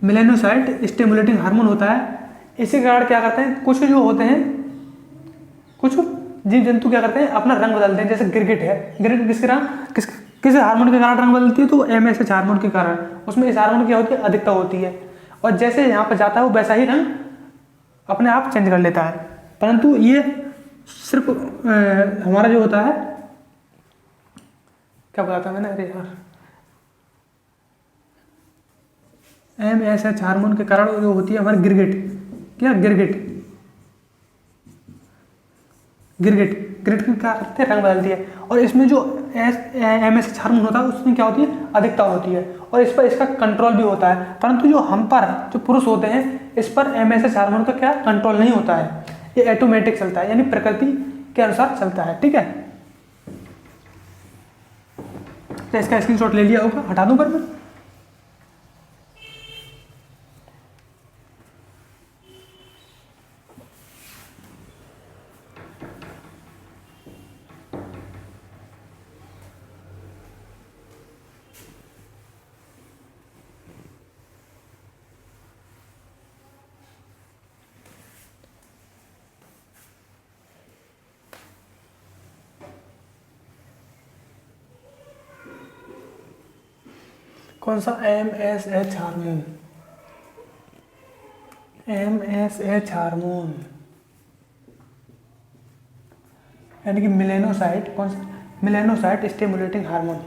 मेलानोसाइट स्टिमुलेटिंग हार्मोन होता है। इसी कारण क्या करते हैं, कुछ जो होते हैं, कुछ जीव जंतु क्या करते हैं, अपना रंग बदलते हैं। जैसे गिरगिट है, गिरगिट किस हार्मोन के कारण रंग बदलती है, तो MSH हार्मोन के कारण। उसमें इस हार्मोन की क्या होती है, अधिकता होती है, और जैसे यहाँ पर जाता है वो वैसा ही रंग अपने आप चेंज कर लेता है। परंतु ये सिर्फ हमारा जो होता है, क्या बताया मैंने, अरे यार, MSH हार्मोन के कारण जो होती है हमारी गिरगिट, क्या गिरगिट की क्या करते हैं, रंग बदलती है। और इसमें जो MSH हार्मोन होता है उसमें क्या होती है, अधिकता होती है, और इस पर इसका कंट्रोल भी होता है। परंतु जो हम पर जो पुरुष होते हैं, इस पर MSH हार्मोन का क्या कंट्रोल नहीं होता है, ये ऑटोमेटिक चलता है, यानी प्रकृति के अनुसार चलता है। ठीक है, तो इसका स्क्रीनशॉट ले लिया होगा, हटा दूं पर मैं। कौन सा, MSH हार्मोन, MSH हार्मोन यानी कि मेलानोसाइट, कौन सा, melanocyte stimulating hormone.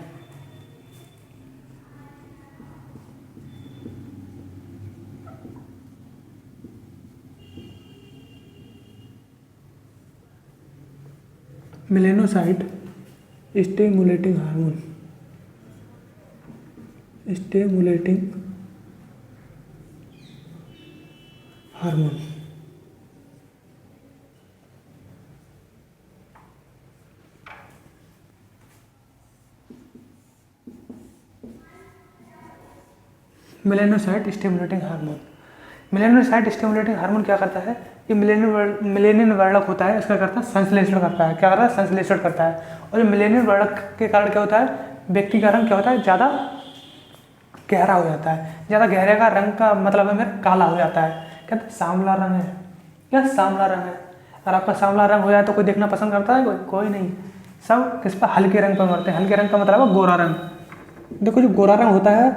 Melanocyte stimulating hormone, stimulating hormone. Melanocyte stimulating hormone, melanocyte stimulating hormone क्या करता है, ये मेलेनिन वर्णक होता है, इसका करता है संश्लेषण करता है। क्या करता है, संश्लेषण करता है। और जो मेलेनिन वर्णक के कारण क्या होता है, व्यक्ति का रंग क्या होता है, ज़्यादा गहरा हो जाता है। ज़्यादा गहरे का रंग का मतलब है मेरा काला हो जाता है। कहते हैं सांवला रंग है, क्या सांवला रंग है। अगर आपका सांवला रंग हो जाए तो कोई देखना पसंद करता है, कोई नहीं। सब किस पर, हल्के रंग पर मरते हैं। हल्के रंग का मतलब है गोरा रंग। देखो जो गोरा रंग होता है,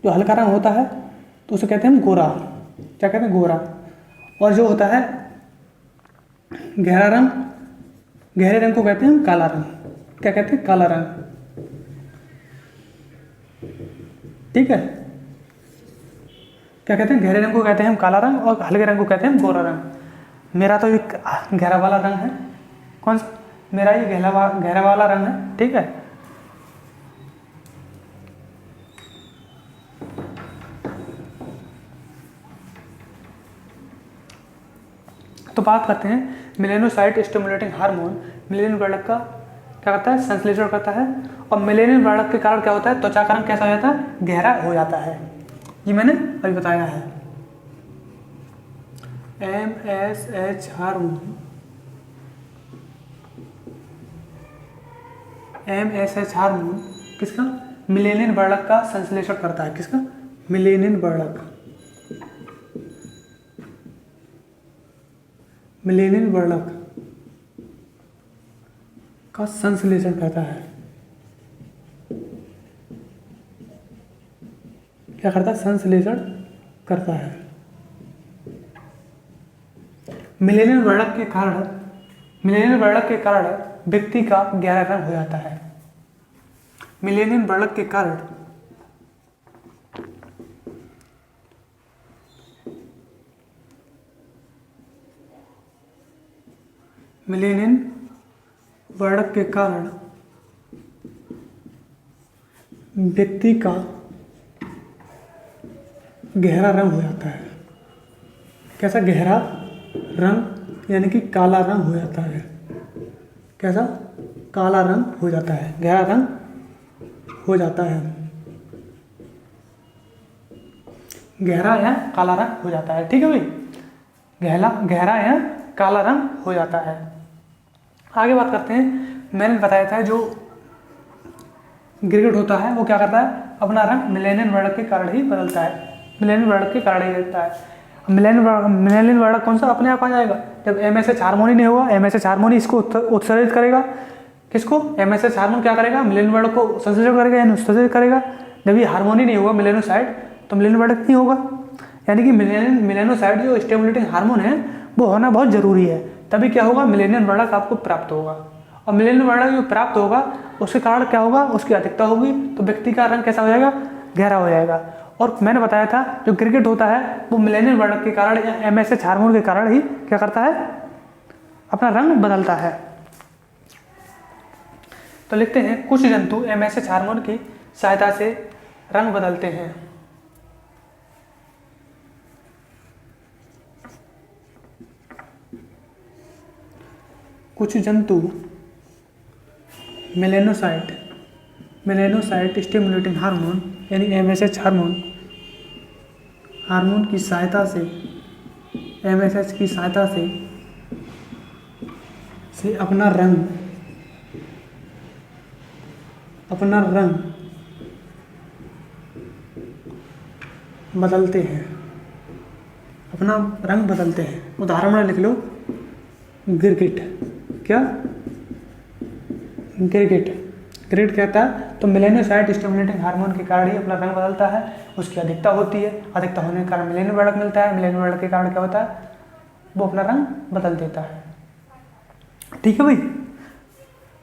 जो हल्का रंग होता है, तो उसे कहते हैं हम गोरा, क्या कहते हैं, गोरा। और जो होता है गहरा रंग, गहरे रंग को कहते हैं हम काला रंग। क्या कहते हैं, काला रंग। ठीक है, क्या कहते हैं, गहरे रंग को कहते हैं हम काला रंग, और हल्के रंग को कहते हैं हम गोरा रंग। मेरा तो एक गहरा वाला रंग है। कौन सा, मेरा ये गहरा वाला रंग है। ठीक है, तो बात करते हैं मेलानोसाइट स्टिमुलेटिंग हार्मोन। मेलेनिन वर्णक का क्या करता है, संश्लेषण करता है। और मेलेनिन वर्णक के कारण क्या होता है, त्वचा का रंग कैसा हो जाता है, गहरा हो जाता है। ये मैंने अभी बताया है। MSH हार्मोन, MSH हार्मोन किसका, मेलेनिन वर्णक का संश्लेषण करता है। किसका, मेलेनिन वर्णक, मेलेनिन वर्णक का संश्लेषण करता है। क्या करता है, संश्लेषण करता है। मेलेनिन वर्णक के कारण, मेलेनिन वर्णक के कारण व्यक्ति का गहरा रंग हो जाता है। मेलेनिन वर्णक के कारण मेलेनिन वर्णक के कारण व्यक्ति का गहरा रंग हो जाता है। कैसा, गहरा रंग यानी कि काला रंग हो जाता है। कैसा, काला रंग हो जाता है, गहरा रंग हो जाता है। गहरा या काला रंग हो जाता है। ठीक है भाई, गहरा या काला रंग हो जाता है। आगे बात करते हैं। मैंने बताया था जो गिरगिट होता है वो क्या करता है, अपना रंग मेलेनिन वर्णक के कारण ही बदलता है। मेलेनिन वर्णक के कारण ही बदलता है। मिलेनियन वर्णक कौन सा अपने आप आ जाएगा जब MSH हार्मोन ही नहीं होगा। MSH हार्मोन इसको उत्सर्जित करेगा। किसको? MSH हार्मोन क्या करेगा? मिलेनियन वर्णक को उत्सर्जित करेगा यानी उत्सर्जित करेगा। जब ये हार्मोन ही नहीं होगा मिलेनोसाइड तो मिलेनियन वर्णक नहीं होगा। यानी कि मिलेनोसाइड जो स्टिमुलेटिंग हार्मोन है वो होना बहुत ज़रूरी है, तभी क्या होगा? मिलेनियन वर्णक आपको प्राप्त होगा। और मिलेनियन वर्णक जो प्राप्त होगा उसके कारण क्या होगा? उसकी अधिकता होगी तो व्यक्ति का रंग कैसा हो जाएगा? गहरा हो जाएगा। और मैंने बताया था जो गिरगिट होता है वो मिलेनियन वर्णक के कारण या MSH हार्मोन के कारण ही क्या करता है? अपना रंग बदलता है। तो लिखते हैं कुछ जंतु MSH हार्मोन की सहायता से रंग बदलते हैं। कुछ जंतु मेलेनोसाइट स्टिमुलेटिंग हार्मोन यानी MSH हार्मोन की सहायता से MSH की सहायता से अपना रंग बदलते हैं। अपना रंग बदलते हैं। उदाहरण में लिख लो गिरगिट। क्या? गिरगिट कहता है तो मेलेनोसाइट स्टिमुलेटिंग हार्मोन के कारण ही अपना रंग बदलता है। उसकी अधिकता होती है, अधिकता होने के कारण मिलेनियन वर्णक मिलता है। मिलेनियन वर्णक के कारण क्या होता है? वो अपना रंग बदल देता है। ठीक है भाई।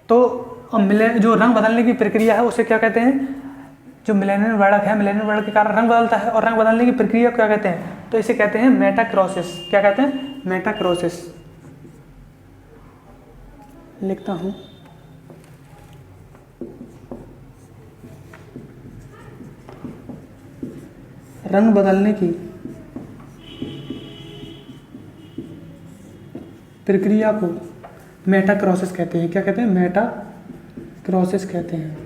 तो जो रंग बदलने की प्रक्रिया है उसे क्या कहते हैं? जो मिलेनियन वर्णक है मिलेनियन वर्णक के कारण रंग बदलता है और रंग बदलने की प्रक्रिया क्या कहते हैं? तो इसे कहते हैं मेटाक्रोसिस। क्या कहते हैं? मेटाक्रोसिस। लिखता हूं रंग बदलने की प्रक्रिया को मेटाक्रोसिस कहते हैं। क्या कहते हैं? मेटाक्रोसिस कहते हैं।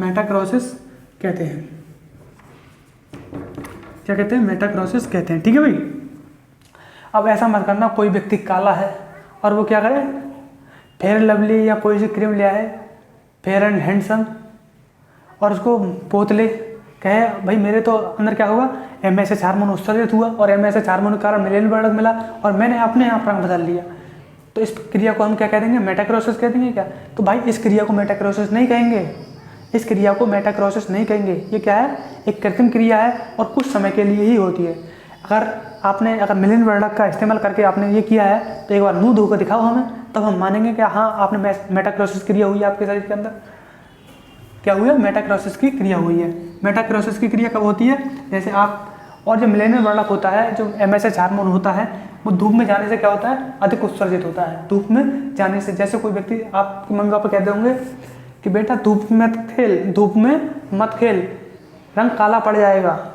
मेटाक्रोसिस कहते हैं। क्या कहते हैं? मेटाक्रोसिस कहते हैं। ठीक है भाई। अब ऐसा मत करना कोई व्यक्ति काला है और वो क्या करे? फेयर एंड लवली या कोई सी क्रीम लिया है फेयर एंड हैंडसम और उसको पोत ले, कहे भाई मेरे तो अंदर क्या होगा? MSH हार्मोन उत्सर्जित हुआ और MSH हार्मोन के कारण मिलेनियन वर्णक मिला और मैंने अपने आप रंग बदल लिया। तो इस क्रिया को हम क्या कह देंगे? मेटाक्रोसिस कह देंगे क्या? तो भाई इस क्रिया को मेटाक्रोसिस नहीं कहेंगे। इस क्रिया को मेटाक्रोसिस नहीं कहेंगे। ये क्या है? एक कृत्रिम क्रिया है और कुछ समय के लिए ही होती है। अगर मिलेनियन वर्णक का इस्तेमाल करके आपने ये किया है तो एक बार मुंह धोकर दिखाओ हमें, तब हम मानेंगे कि हाँ आपने मेटाक्रोसिस क्रिया हुई है आपके शरीर के अंदर। क्या हुआ? मेटाक्रोसिस की क्रिया हुई है। मेटाक्रोसिस की क्रिया कब होती है? जैसे आप और जो मिलेनियन वर्णक होता है जो MSH हार्मोन होता है वो धूप में जाने से क्या होता है? अधिक उत्सर्जित होता है। धूप में जाने से जैसे कोई व्यक्ति आपके मम्मी पापा कहते होंगे कि बेटा धूप में मत खेल रंग काला पड़ जाएगा।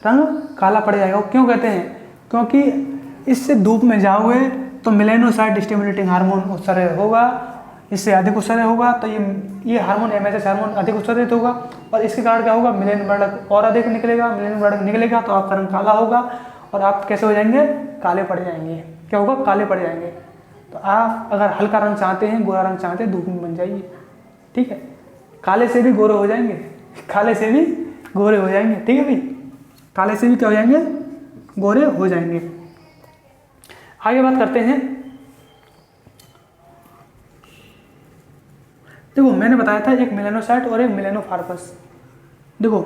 क्यों कहते हैं? क्योंकि इससे धूप में जाओगे तो मेलेनोसाइट स्टिमुलेटिंग हार्मोन उत्सर्जित होगा, इससे अधिक उत्सर्जित होगा तो ये हार्मोन MSH हार्मोन अधिक उत्सर्जित होगा और इसके कारण क्या होगा? मिलेनियन वर्णक और अधिक निकलेगा। मिलेनियन वर्णक निकलेगा तो आपका रंग काला होगा और आप कैसे हो जाएंगे? काले पड़ जाएंगे। क्या होगा? काले पड़ जाएंगे। तो आप अगर हल्का रंग चाहते हैं, गोरा रंग चाहते हैं, धूप में बन जाइए। ठीक है। काले से भी गोरे हो जाएंगे। ठीक है भाई। काले से भी क्या हो जाएंगे? गोरे हो जाएंगे। आगे बात करते हैं। देखो मैंने बताया था एक मेलेनोसाइट और एक मेलेनोफार्पस। देखो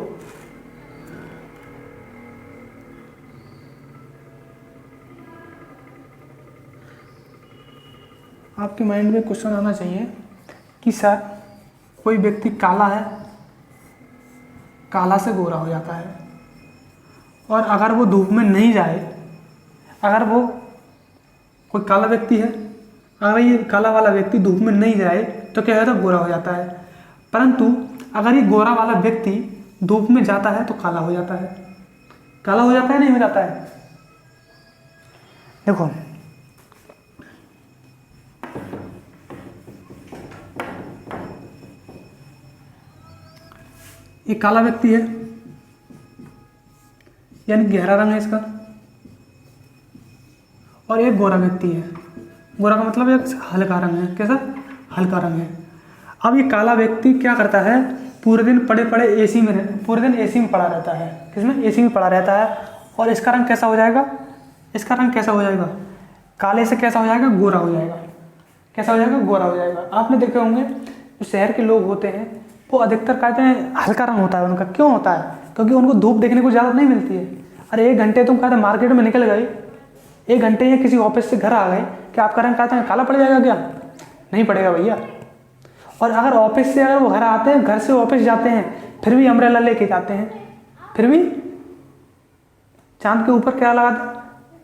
आपके माइंड में क्वेश्चन आना चाहिए कि सर कोई व्यक्ति काला है, काला से गोरा हो जाता है और अगर वो धूप में नहीं जाए, अगर वो कोई काला व्यक्ति है, अगर ये काला वाला व्यक्ति धूप में नहीं जाए तो क्या होता है? गोरा हो जाता है। परंतु अगर ये गोरा वाला व्यक्ति धूप में जाता है तो काला हो जाता है। काला हो जाता है नहीं हो जाता है? देखो ये काला व्यक्ति है यानी गहरा रंग है इसका, और एक गोरा व्यक्ति है। गोरा का मतलब एक हल्का रंग है। कैसा? हल्का रंग है। अब ये काला व्यक्ति क्या करता है, पूरे दिन पूरे दिन एसी में पड़ा रहता है। किसमें? एसी में पड़ा रहता है। और इसका रंग कैसा हो जाएगा? इसका रंग कैसा हो जाएगा? काले से कैसा हो जाएगा? गोरा हो जाएगा। कैसा हो जाएगा? गोरा हो जाएगा। आपने देखे होंगे जो शहर के लोग होते हैं वो अधिकतर कहते हैं हल्का रंग होता है उनका। क्यों होता है? क्योंकि उनको धूप देखने को ज़्यादा नहीं मिलती है। अरे 1 घंटे तुम कहते मार्केट में निकल गए, 1 घंटे या किसी ऑफिस से घर आ गए, क्या आपका रंग कहते हैं काला पड़ जाएगा? क्या नहीं पड़ेगा भैया। और अगर ऑफिस से अगर वो घर आते हैं, घर से ऑफिस जाते हैं, फिर भी अम्ब्रेला लेके जाते हैं, फिर भी चांद के ऊपर क्या लगा दें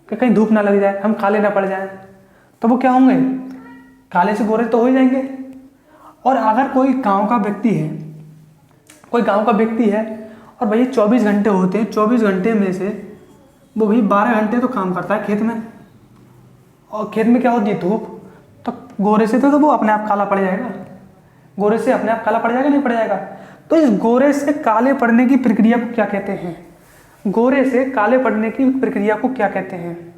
कि कहीं धूप ना लग जाए, हम काले ना पड़ जाएं, तो वो क्या होंगे? काले से गोरे तो हो ही जाएंगे। और अगर कोई गांव का व्यक्ति है और भैया 24 घंटे होते हैं, 24 घंटे में से वो भी 12 घंटे तो काम करता है खेत में, और खेत में क्या होती है? धूप। तो गोरे से तो वो अपने आप काला पड़ जाएगा। गोरे से अपने आप काला पड़ जाएगा, नहीं पड़ जाएगा? तो इस गोरे से काले पड़ने की प्रक्रिया को क्या कहते हैं? गोरे से काले पड़ने की प्रक्रिया को क्या कहते हैं?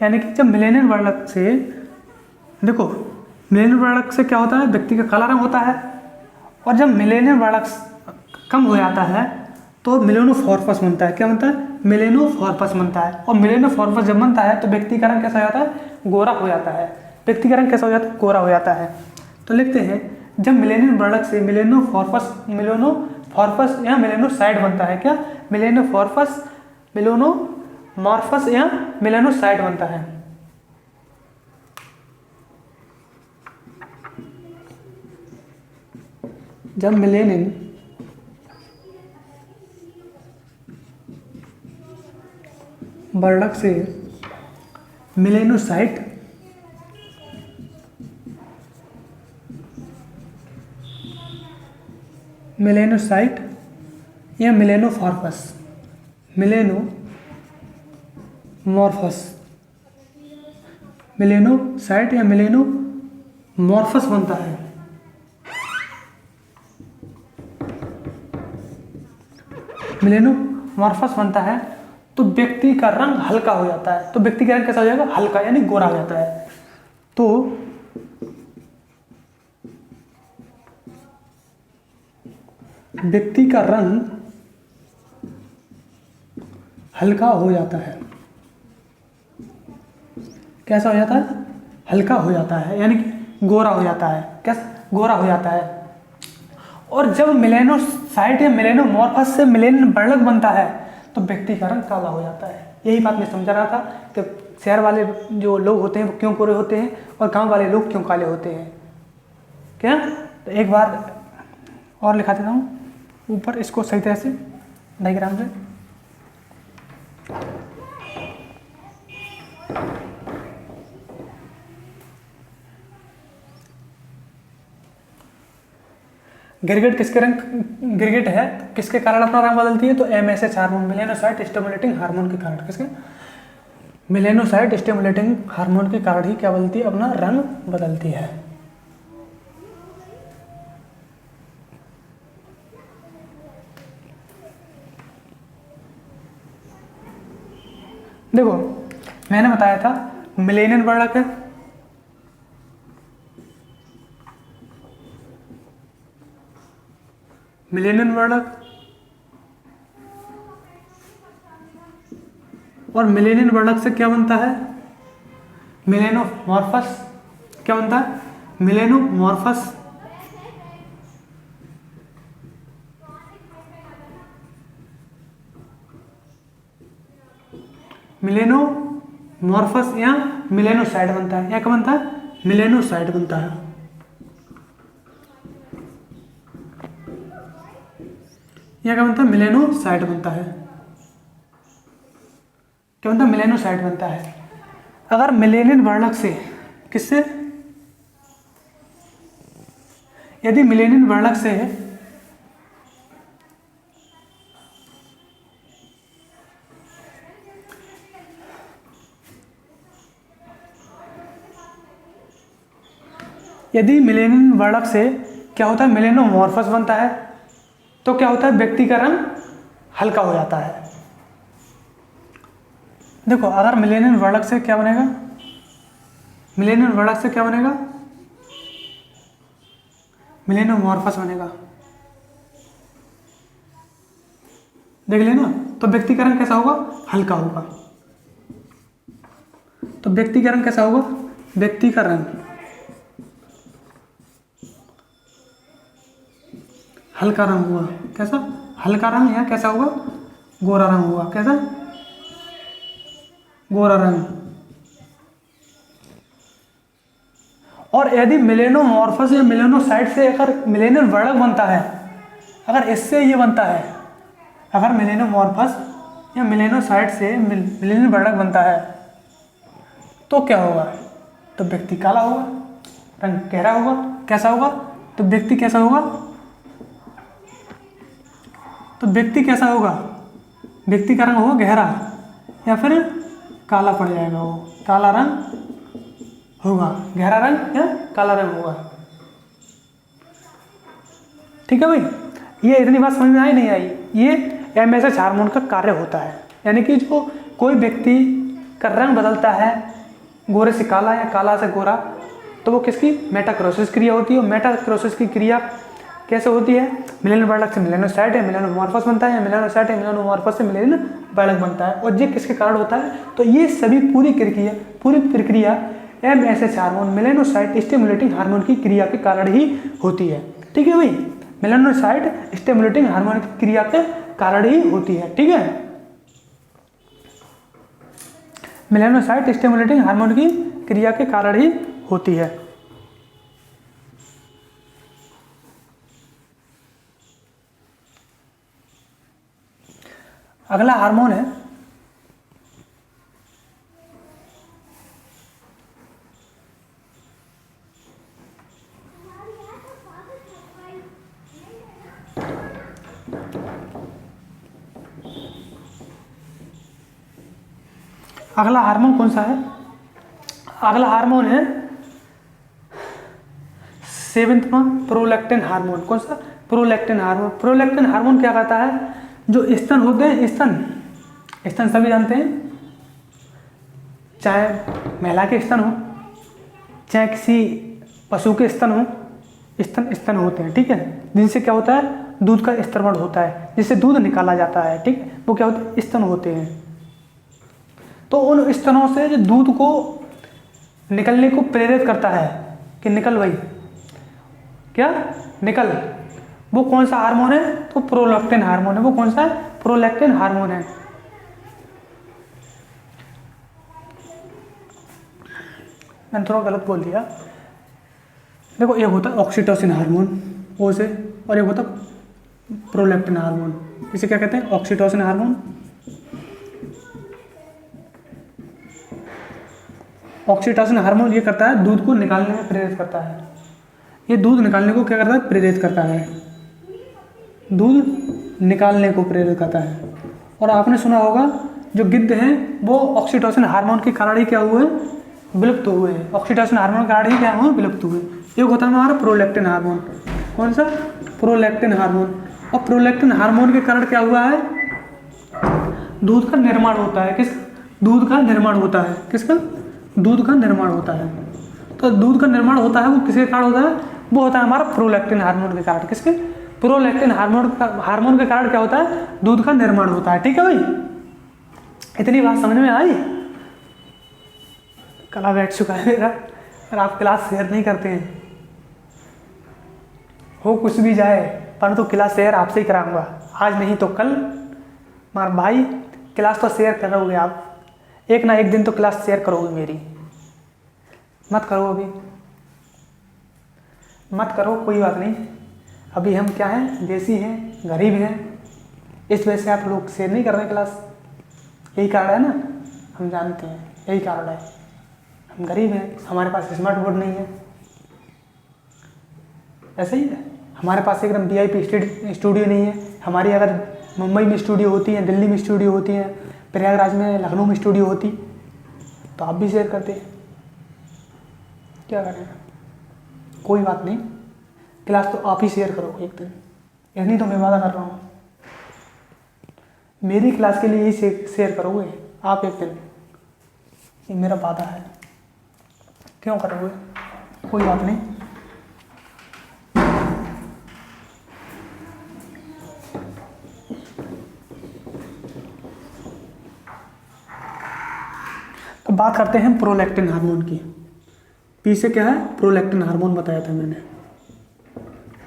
यानी कि जब मिलेनियल वर्णक से, देखो मिलेनियल वर्णक से क्या होता है? व्यक्ति का काला रंग होता है। और जब मिलेनियल वर्णक कम हो जाता है तो मिलेनोफॉर्पस बनता है। क्या बनता है? मिलेनोफॉर्पस बनता है। और मिलेनोफॉर्पस जब बनता है तो व्यक्ति का रंग कैसा हो जाता है? गोरा हो जाता है। व्यक्ति का रंग कैसा हो जाता है? गोरा हो जाता है। तो लिखते हैं जब मिलेनियल वर्णक से मिलेनोफॉर्पस या मिलेनोसाइड बनता है। क्या? मिलेनोफॉर्पस, मिलेनोमॉर्फस या मिलेनोसाइड बनता है। जब मिलेनियल वर्णक से मिलेनोसाइट या मिलेनोमॉर्फस मिलेनोसाइट या मिलेनोमॉर्फस बनता है। मिलेनोमॉर्फस बनता है तो व्यक्ति का रंग हल्का हो जाता है। तो व्यक्ति का रंग कैसा हो जाएगा? हल्का, यानी गोरा हो जाता है। तो व्यक्ति का रंग हल्का हो जाता है। कैसा हो जाता है? हल्का हो जाता है, यानी कि गोरा हो जाता है। कैसा? गोरा हो जाता है। और जब मिलेनोसाइट या मिलेनोमॉर्फस से मिलेनियल वर्णक बनता है तो व्यक्ति का रंग काला हो जाता है। यही बात मैं समझा रहा था कि शहर वाले जो लोग होते हैं वो क्यों गोरे होते हैं और गांव वाले लोग क्यों काले होते हैं। क्या? तो एक बार और लिखा देता हूँ ऊपर, इसको सही तरह से डायग्राम से। गिरगिट है किसके कारण अपना रंग बदलती है? तो MSH hormone, melanocyte stimulating hormone के कारण। किसके? मिलेनोसाइट स्टिमुलेटिंग हार्मोन के कारण ही क्या बदलती है? अपना रंग बदलती है। देखो मैंने बताया था मिलेनियल वर्णक है, मिलेनियल वर्णक, और मिलेनियल वर्णक से क्या बनता है? मिलेनोमॉर्फस। क्या बनता है? मिलेनोमॉर्फस। मिलेनोमॉर्फस या मिलेनोसाइड बनता है। या क्या बनता है? मिलेनोसाइड बनता है। या क्या बनता है? मिलेनोसाइड बनता है। क्या बनता है? मिलेनोसाइड बनता है। अगर मिलेनियल वर्णक से, किससे? यदि मिलेनियल वर्णक से क्या होता है? मिलेनोमॉर्फस बनता है तो क्या होता है? व्यक्ति का रंग हल्का हो जाता है। देखो अगर मिलेनियल वर्णक से क्या बनेगा? मिलेनियम वर्णक से क्या बनेगा, मिलेनियोमॉर्फस बनेगा। देख लेना। तो व्यक्तिकरण कैसा होगा, हल्का होगा। तो व्यक्तिकरण कैसा होगा, व्यक्तिकरण हल्का रंग हुआ। कैसा, हल्का रंग, या कैसा होगा, गोरा रंग होगा। कैसा, गोरा रंग। और यदि मिलेनोमॉर्फस या मिलेनोसाइट से अगर मिलेनियम वर्णक बनता है, अगर इससे ये बनता है, अगर मिलेनोमॉर्फस या मिलेनोसाइट से मिलेनियम वर्णक बनता है तो क्या होगा, तो व्यक्ति काला होगा, रंग गहरा होगा। कैसा होगा, तो व्यक्ति कैसा होगा, तो व्यक्ति कैसा होगा, व्यक्ति का रंग होगा गहरा या फिर काला पड़ जाएगा, वो काला रंग होगा, गहरा रंग या काला रंग होगा। ठीक है भाई, ये इतनी बात समझ में आई नहीं आई। ये एमएसएच हार्मोन का कार्य होता है, यानी कि जो कोई व्यक्ति का रंग बदलता है गोरे से काला या काला से गोरा, तो वो किसकी मेटाक्रोसिस क्रिया होती है। मेटाक्रोसिस की क्रिया कैसे होती है, मिलेनियम वर्णक से मिलेनोसाइट या मिलेनोमॉर्फस बनता है, या मिलेनोसाइट या मिलेनोमॉर्फस से मिलेनियम वर्णक बनता है। और ये किसके कारण होता है, तो ये सभी पूरी प्रक्रिया MSH hormone melanocyte stimulating hormone की क्रिया के कारण ही होती है। ठीक है भाई, मिलेनोसाइट स्टिमुलेटिंग हार्मोन की क्रिया के कारण ही होती है। ठीक है, मिलेनोसाइट स्टिमुलेटिंग हार्मोन की क्रिया के कारण ही होती है। अगला हार्मोन है अगला हार्मोन कौन सा है, अगला हार्मोन है 7वां प्रोलैक्टिन हार्मोन। कौन सा, प्रोलैक्टिन हार्मोन। प्रोलैक्टिन हार्मोन क्या कहता है, जो स्तन होते हैं, स्तन सभी जानते हैं, चाहे महिला के स्तन हो चाहे किसी पशु के स्तन हो, स्तन होते हैं। ठीक है, जिनसे क्या होता है, दूध का स्त्रवण होता है, जिससे दूध निकाला जाता है। ठीक, वो क्या होते हैं, स्तन होते हैं। तो उन स्तनों से जो दूध को निकलने को प्रेरित करता है कि निकल भाई, क्या निकल, वो कौन सा हार्मोन है, तो प्रोलैक्टिन हार्मोन है। वो कौन सा है, प्रोलैक्टिन हार्मोन है। मैंने थोड़ा गलत बोल दिया। देखो, एक होता है ऑक्सीटोसिन हार्मोन ओ से, और एक होता है प्रोलैक्टिन हार्मोन। इसे क्या कहते हैं, ऑक्सीटोसिन हार्मोन। ऑक्सीटोसिन हार्मोन ये करता है, दूध को निकालने में प्रेरित करता है। ये दूध निकालने को क्या करता है, प्रेरित करता है, दूध निकालने को प्रेरित करता है। और आपने सुना होगा जो गिद्ध हैं वो ऑक्सीटोसिन हार्मोन के कारण ही क्या हुए, विलुप्त हुए हैं। ऑक्सीटोसिन हार्मोन के कारण ही क्या हुए, विलुप्त हुए। एक होता है हमारा प्रोलैक्टिन हार्मोन। कौन सा, प्रोलैक्टिन हार्मोन। और प्रोलैक्टिन हार्मोन के कारण क्या हुआ है, दूध का निर्माण होता है। किस, दूध का निर्माण होता है, किसका, दूध का निर्माण होता है। तो दूध का निर्माण होता है वो किसके कारण होता है, वो होता है हमारा प्रोलैक्टिन हार्मोन के कारण। किसके, प्रोलैक्टिन हार्मोन के कारण क्या होता है, दूध का निर्माण होता है। ठीक है भाई, इतनी बात समझ में आई। कला बैठ चुका है मेरा, और आप क्लास शेयर नहीं करते हैं। हो कुछ भी जाए, परंतु क्लास शेयर आपसे ही कराऊंगा, आज नहीं तो कल। मार भाई, क्लास तो शेयर करोगे आप, एक ना एक दिन तो क्लास शेयर करोगे मेरी। मत करो अभी, मत करो, कोई बात नहीं। अभी हम क्या हैं, देसी हैं, गरीब हैं, इस वजह से आप लोग शेयर नहीं कर रहे क्लास। यही कारण है ना, हम जानते हैं, यही कारण है। हम गरीब हैं, हमारे पास स्मार्ट बोर्ड नहीं है। ऐसा ही है, हमारे पास एकदम VIP स्टूडियो नहीं है। हमारी अगर मुंबई में स्टूडियो होती है, दिल्ली में स्टूडियो होती है, प्रयागराज में, लखनऊ में स्टूडियो होती, तो आप भी शेयर करते। क्या करें, कोई बात नहीं, क्लास तो आप ही शेयर करोगे एक दिन, यानी तो मैं वादा कर रहा हूँ। मेरी क्लास के लिए ही शेयर करोगे आप एक दिन, ये मेरा वादा है। क्यों करोगे, कोई बात नहीं। तो बात करते हैं प्रोलैक्टिन हार्मोन की। पी से क्या है, प्रोलैक्टिन हार्मोन बताया था मैंने,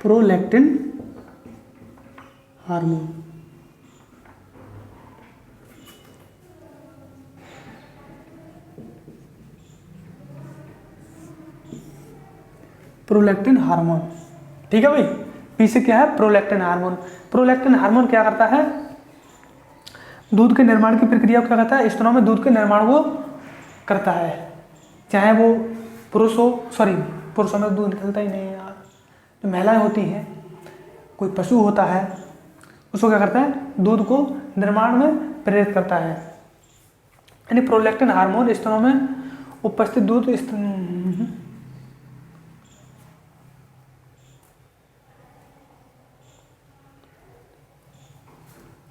प्रोलैक्टिन हार्मोन। प्रोलैक्टिन हार्मोन, ठीक है भाई। पी से क्या है, प्रोलैक्टिन हार्मोन। प्रोलैक्टिन हार्मोन क्या करता है, दूध के निर्माण की प्रक्रिया को क्या करता है, स्तनों में दूध के निर्माण को करता है। चाहे वो पुरुषों में दूध निकलता ही नहीं है यार, जो महिलाएं होती हैं, कोई पशु होता है, उसको क्या करता है, दूध को निर्माण में प्रेरित करता है। यानी प्रोलैक्टिन हार्मोन स्तनों में उपस्थित दूध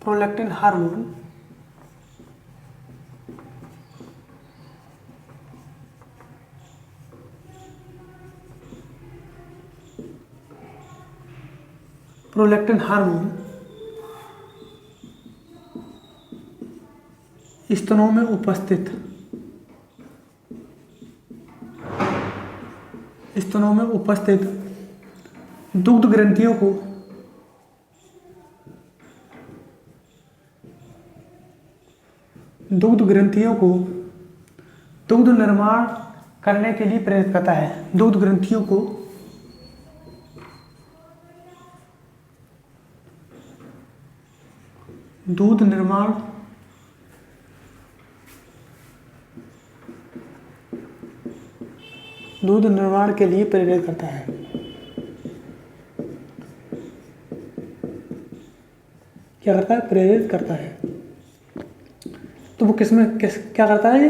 प्रोलैक्टिन हार्मोन प्रोलैक्टिन हार्मोन स्तनों में उपस्थित दुग्ध ग्रंथियों को दुग्ध निर्माण करने के लिए प्रेरित करता है। दुग्ध ग्रंथियों को दूध निर्माण के लिए प्रेरित करता है। क्या करता है, प्रेरित करता है। तो वो क्या करता है,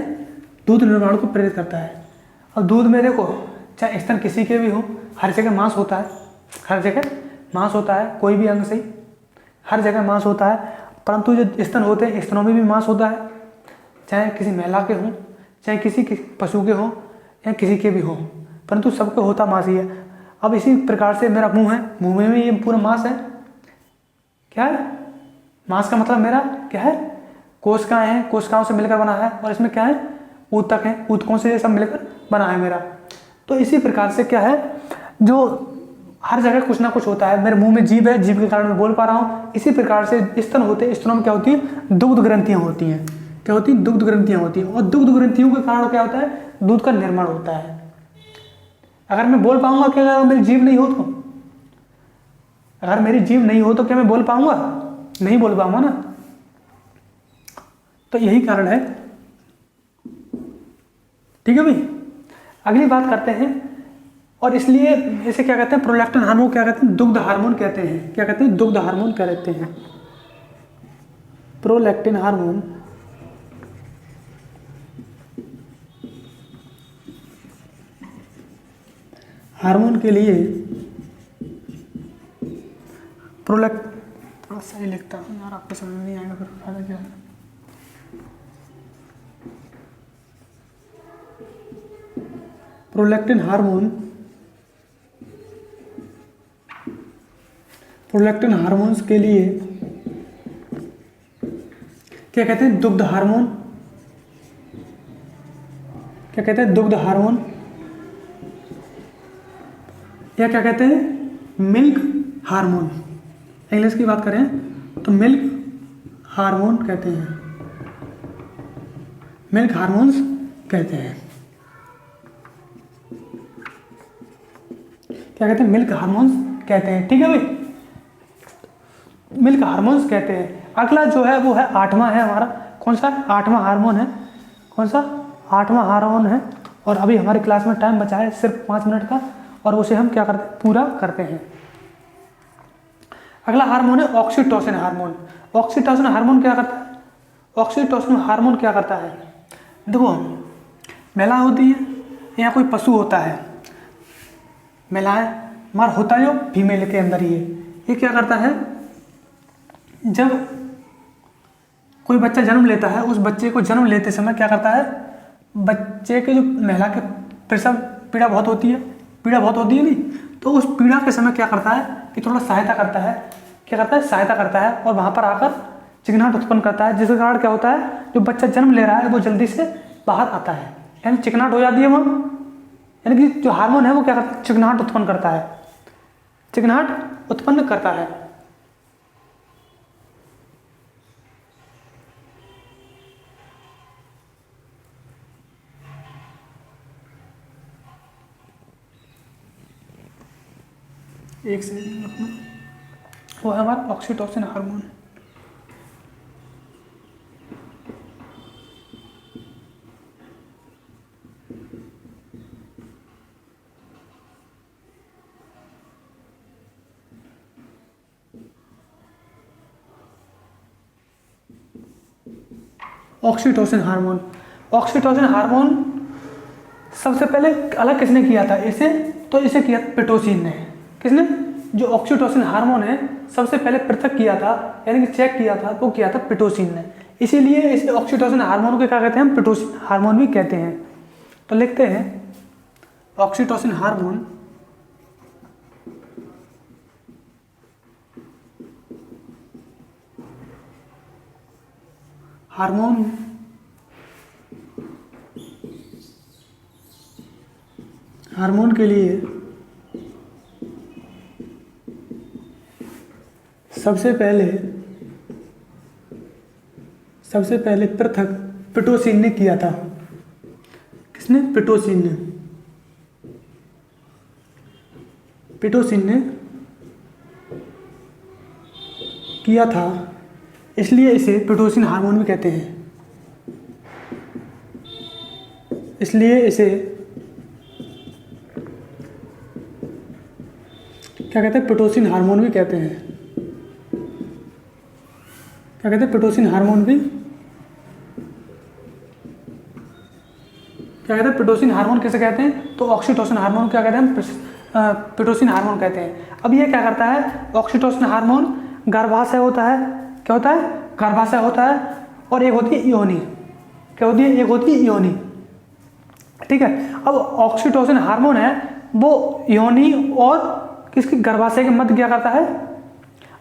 दूध निर्माण को प्रेरित करता है। और दूध में देखो, चाहे स्तन किसी के भी हो, हर जगह मांस होता है, कोई भी अंग से, हर जगह मांस होता है। परंतु जो स्तन होते हैं, स्तनों में भी मांस होता है, चाहे किसी महिला के हों, चाहे किसी पशु के हों, या किसी के भी हों, परंतु सबको होता मांस ही है। अब इसी प्रकार से मेरा मुंह है, मुंह में भी ये पूरा मांस है। क्या है, मांस का मतलब मेरा क्या है, कोशिकाएं हैं, कोशिकाओं से मिलकर बना है। और इसमें क्या है, ऊतक हैं, ऊतकों से ये सब मिलकर बना है मेरा। तो इसी प्रकार से क्या है, जो हर जगह कुछ ना कुछ होता है। मेरे मुंह में जीभ है, जीभ के कारण मैं बोल पा रहा हूँ। इसी प्रकार से स्तन होते हैं, स्तनों में क्या होती है, दुग्ध ग्रंथियाँ होती हैं। क्या होती है, दुग्ध ग्रंथियाँ होती हैं। और दुग्ध ग्रंथियों के कारण क्या होता है, दूध का निर्माण होता है। अगर मैं बोल पाऊंगा कि अगर मेरी जीभ नहीं हो तो, क्या मैं बोल पाऊंगा, नहीं बोल पाऊंगा ना। तो यही कारण है, ठीक है भाई। अगली बात करते हैं, और इसलिए इसे क्या कहते हैं, प्रोलैक्टिन हार्मोन क्या कहते हैं, दुग्ध हार्मोन कहते हैं। क्या कहते हैं, दुग्ध हार्मोन कहते हैं। प्रोलैक्टिन हार्मोन के लिए थोड़ा सही लिखता हूँ यार, आपको समझ नहीं आएगा फिर फायदा क्या है। प्रोलैक्टिन हार्मोन्स के लिए क्या कहते हैं, दुग्ध हार्मोन। क्या कहते हैं, दुग्ध हार्मोन, या क्या कहते हैं, मिल्क हार्मोन। इंग्लिश की बात करें तो मिल्क हार्मोन कहते हैं, मिल्क हार्मोन्स कहते हैं। क्या कहते हैं, मिल्क हार्मोन्स कहते हैं, ठीक है भाई, मिल्क हार्मोन्स कहते हैं। अगला जो है वो है 8वां है हमारा, कौन सा, 8वां हार्मोन है, कौन सा, 8वां हार्मोन है। और अभी हमारी क्लास में टाइम बचा है सिर्फ 5 मिनट का, और उसे हम क्या करते हैं, पूरा करते हैं। अगला हार्मोन है ऑक्सीटोसिन हार्मोन। ऑक्सीटोसिन हार्मोन क्या करता है, ऑक्सीटोसिन हार्मोन क्या करता है, देखो महिला होती है या कोई पशु होता है, महिलाएं मार होता है जो फीमेल के अंदर ही है। ये क्या करता है, जब कोई बच्चा जन्म लेता है, उस बच्चे को जन्म लेते समय क्या करता है, बच्चे के जो महिला के प्रसव पीड़ा बहुत होती है, पीड़ा बहुत होती है नहीं, तो उस पीड़ा के समय क्या करता है कि थोड़ा सहायता करता है, क्या करता है, सहायता करता है, और वहाँ पर आकर चिकनाहट उत्पन्न करता है, जिसके कारण क्या होता है, जो बच्चा जन्म ले रहा है वो जल्दी से बाहर आता है, यानी चिकनाहट हो जाती है वहाँ, यानी कि जो हार्मोन है वो क्या करता है, चिकनाहट उत्पन्न करता है, चिकनाहट उत्पन्न करता है। एक सेकंड, वो है हमारा oxytocin hormone. Oxytocin hormone, oxytocin hormone सबसे पहले अलग किसने किया था इसे, तो इसे किया पिटोसिन ने। किसने, जो ऑक्सीटोसिन हार्मोन है सबसे पहले पृथक किया था, यानी कि चेक किया था, वो किया था पिटोसिन ने। इसीलिए इसे ऑक्सीटोसिन हार्मोन को क्या कहते हैं, हम पिटोसिन हार्मोन भी कहते हैं। तो लिखते हैं ऑक्सीटोसिन हार्मोन हार्मोन हार्मोन के लिए सबसे पहले पृथक पिटोसिन ने किया था। किसने, पिटोसिन ने, पिटोसिन ने किया था, इसलिए इसे पिटोसिन हार्मोन भी कहते हैं। इसलिए इसे क्या कहते हैं, पिटोसिन हार्मोन भी कहते हैं। क्या कहते हैं, पिटोसिन हार्मोन भी, क्या कहते हैं, पिटोसिन हार्मोन किसे कहते हैं, तो ऑक्सीटोसिन हार्मोन क्या कहते हैं, पिटोसिन हार्मोन कहते हैं। अब ये क्या करता है, ऑक्सीटोसिन हार्मोन गर्भाशय होता है, क्या होता है, गर्भाशय होता है, और एक होती है योनि, क्या होती है, एक होती है योनि, ठीक है। अब ऑक्सीटोसिन हार्मोन है वो योनि और किसकी, गर्भाशय के मध्य क्या करता है,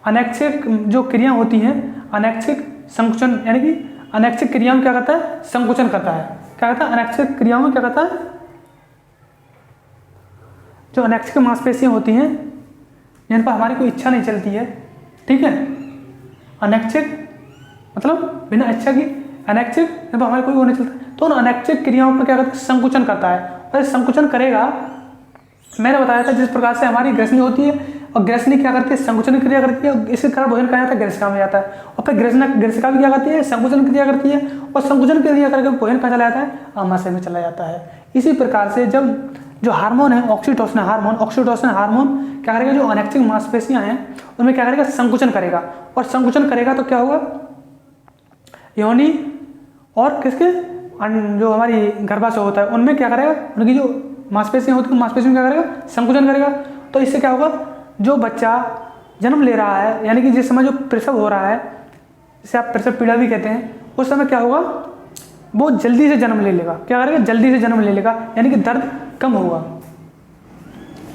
अनैच्छिक जो क्रिया होती हैं, अनैच्छिक संकुचन, यानी कि अनैच्छिक क्रियाओं में क्या करता है, संकुचन करता है। क्या करता है, अनैच्छिक क्रियाओं में क्या करता है, जो अनैच्छिक मांसपेशियां होती हैं जिन पर हमारी कोई इच्छा नहीं चलती है, ठीक है, अनैच्छिक मतलब बिना इच्छा की, अनैच्छिक जिन पर हमारी कोई वो नहीं चलता, तो उन अनैच्छिक क्रियाओं पर क्या करता है, संकुचन करता है। और संकुचन करेगा, मैंने बताया था जिस प्रकार से हमारी ग्रसनी होती है, और ग्रसनी क्या करती है, संकुचन क्रिया करती है, इसके कारण भोजन कहा जाता है, ग्रसिका में जाता है, और फिर ग्रसिका भी क्या करती है, संकुचन क्रिया करती है, और संकुचन क्रिया करके भोजन कहाँ चला जाता है, आमाशय में चला जाता है। इसी प्रकार से जब जो हार्मोन है ऑक्सीटोसिन हार्मोन क्या करेगा, जो अनैच्छिक मांसपेशियां हैं उनमें क्या करेगा, संकुचन करेगा, और संकुचन करेगा तो क्या होगा, योनि और किसके, जो हमारी गर्भाशय होता है उनमें क्या करेगा, उनकी जो मांसपेशियां होती है मांसपेशियों में क्या करेगा, संकुचन करेगा। तो इससे क्या होगा, जो बच्चा जन्म ले रहा है, यानी कि जिस समय जो प्रसव हो रहा है, जिसे आप प्रसव पीड़ा भी कहते हैं, उस समय क्या होगा, वो जल्दी से जन्म ले लेगा, क्या करेगा, जल्दी से जन्म ले लेगा, यानी कि दर्द कम होगा।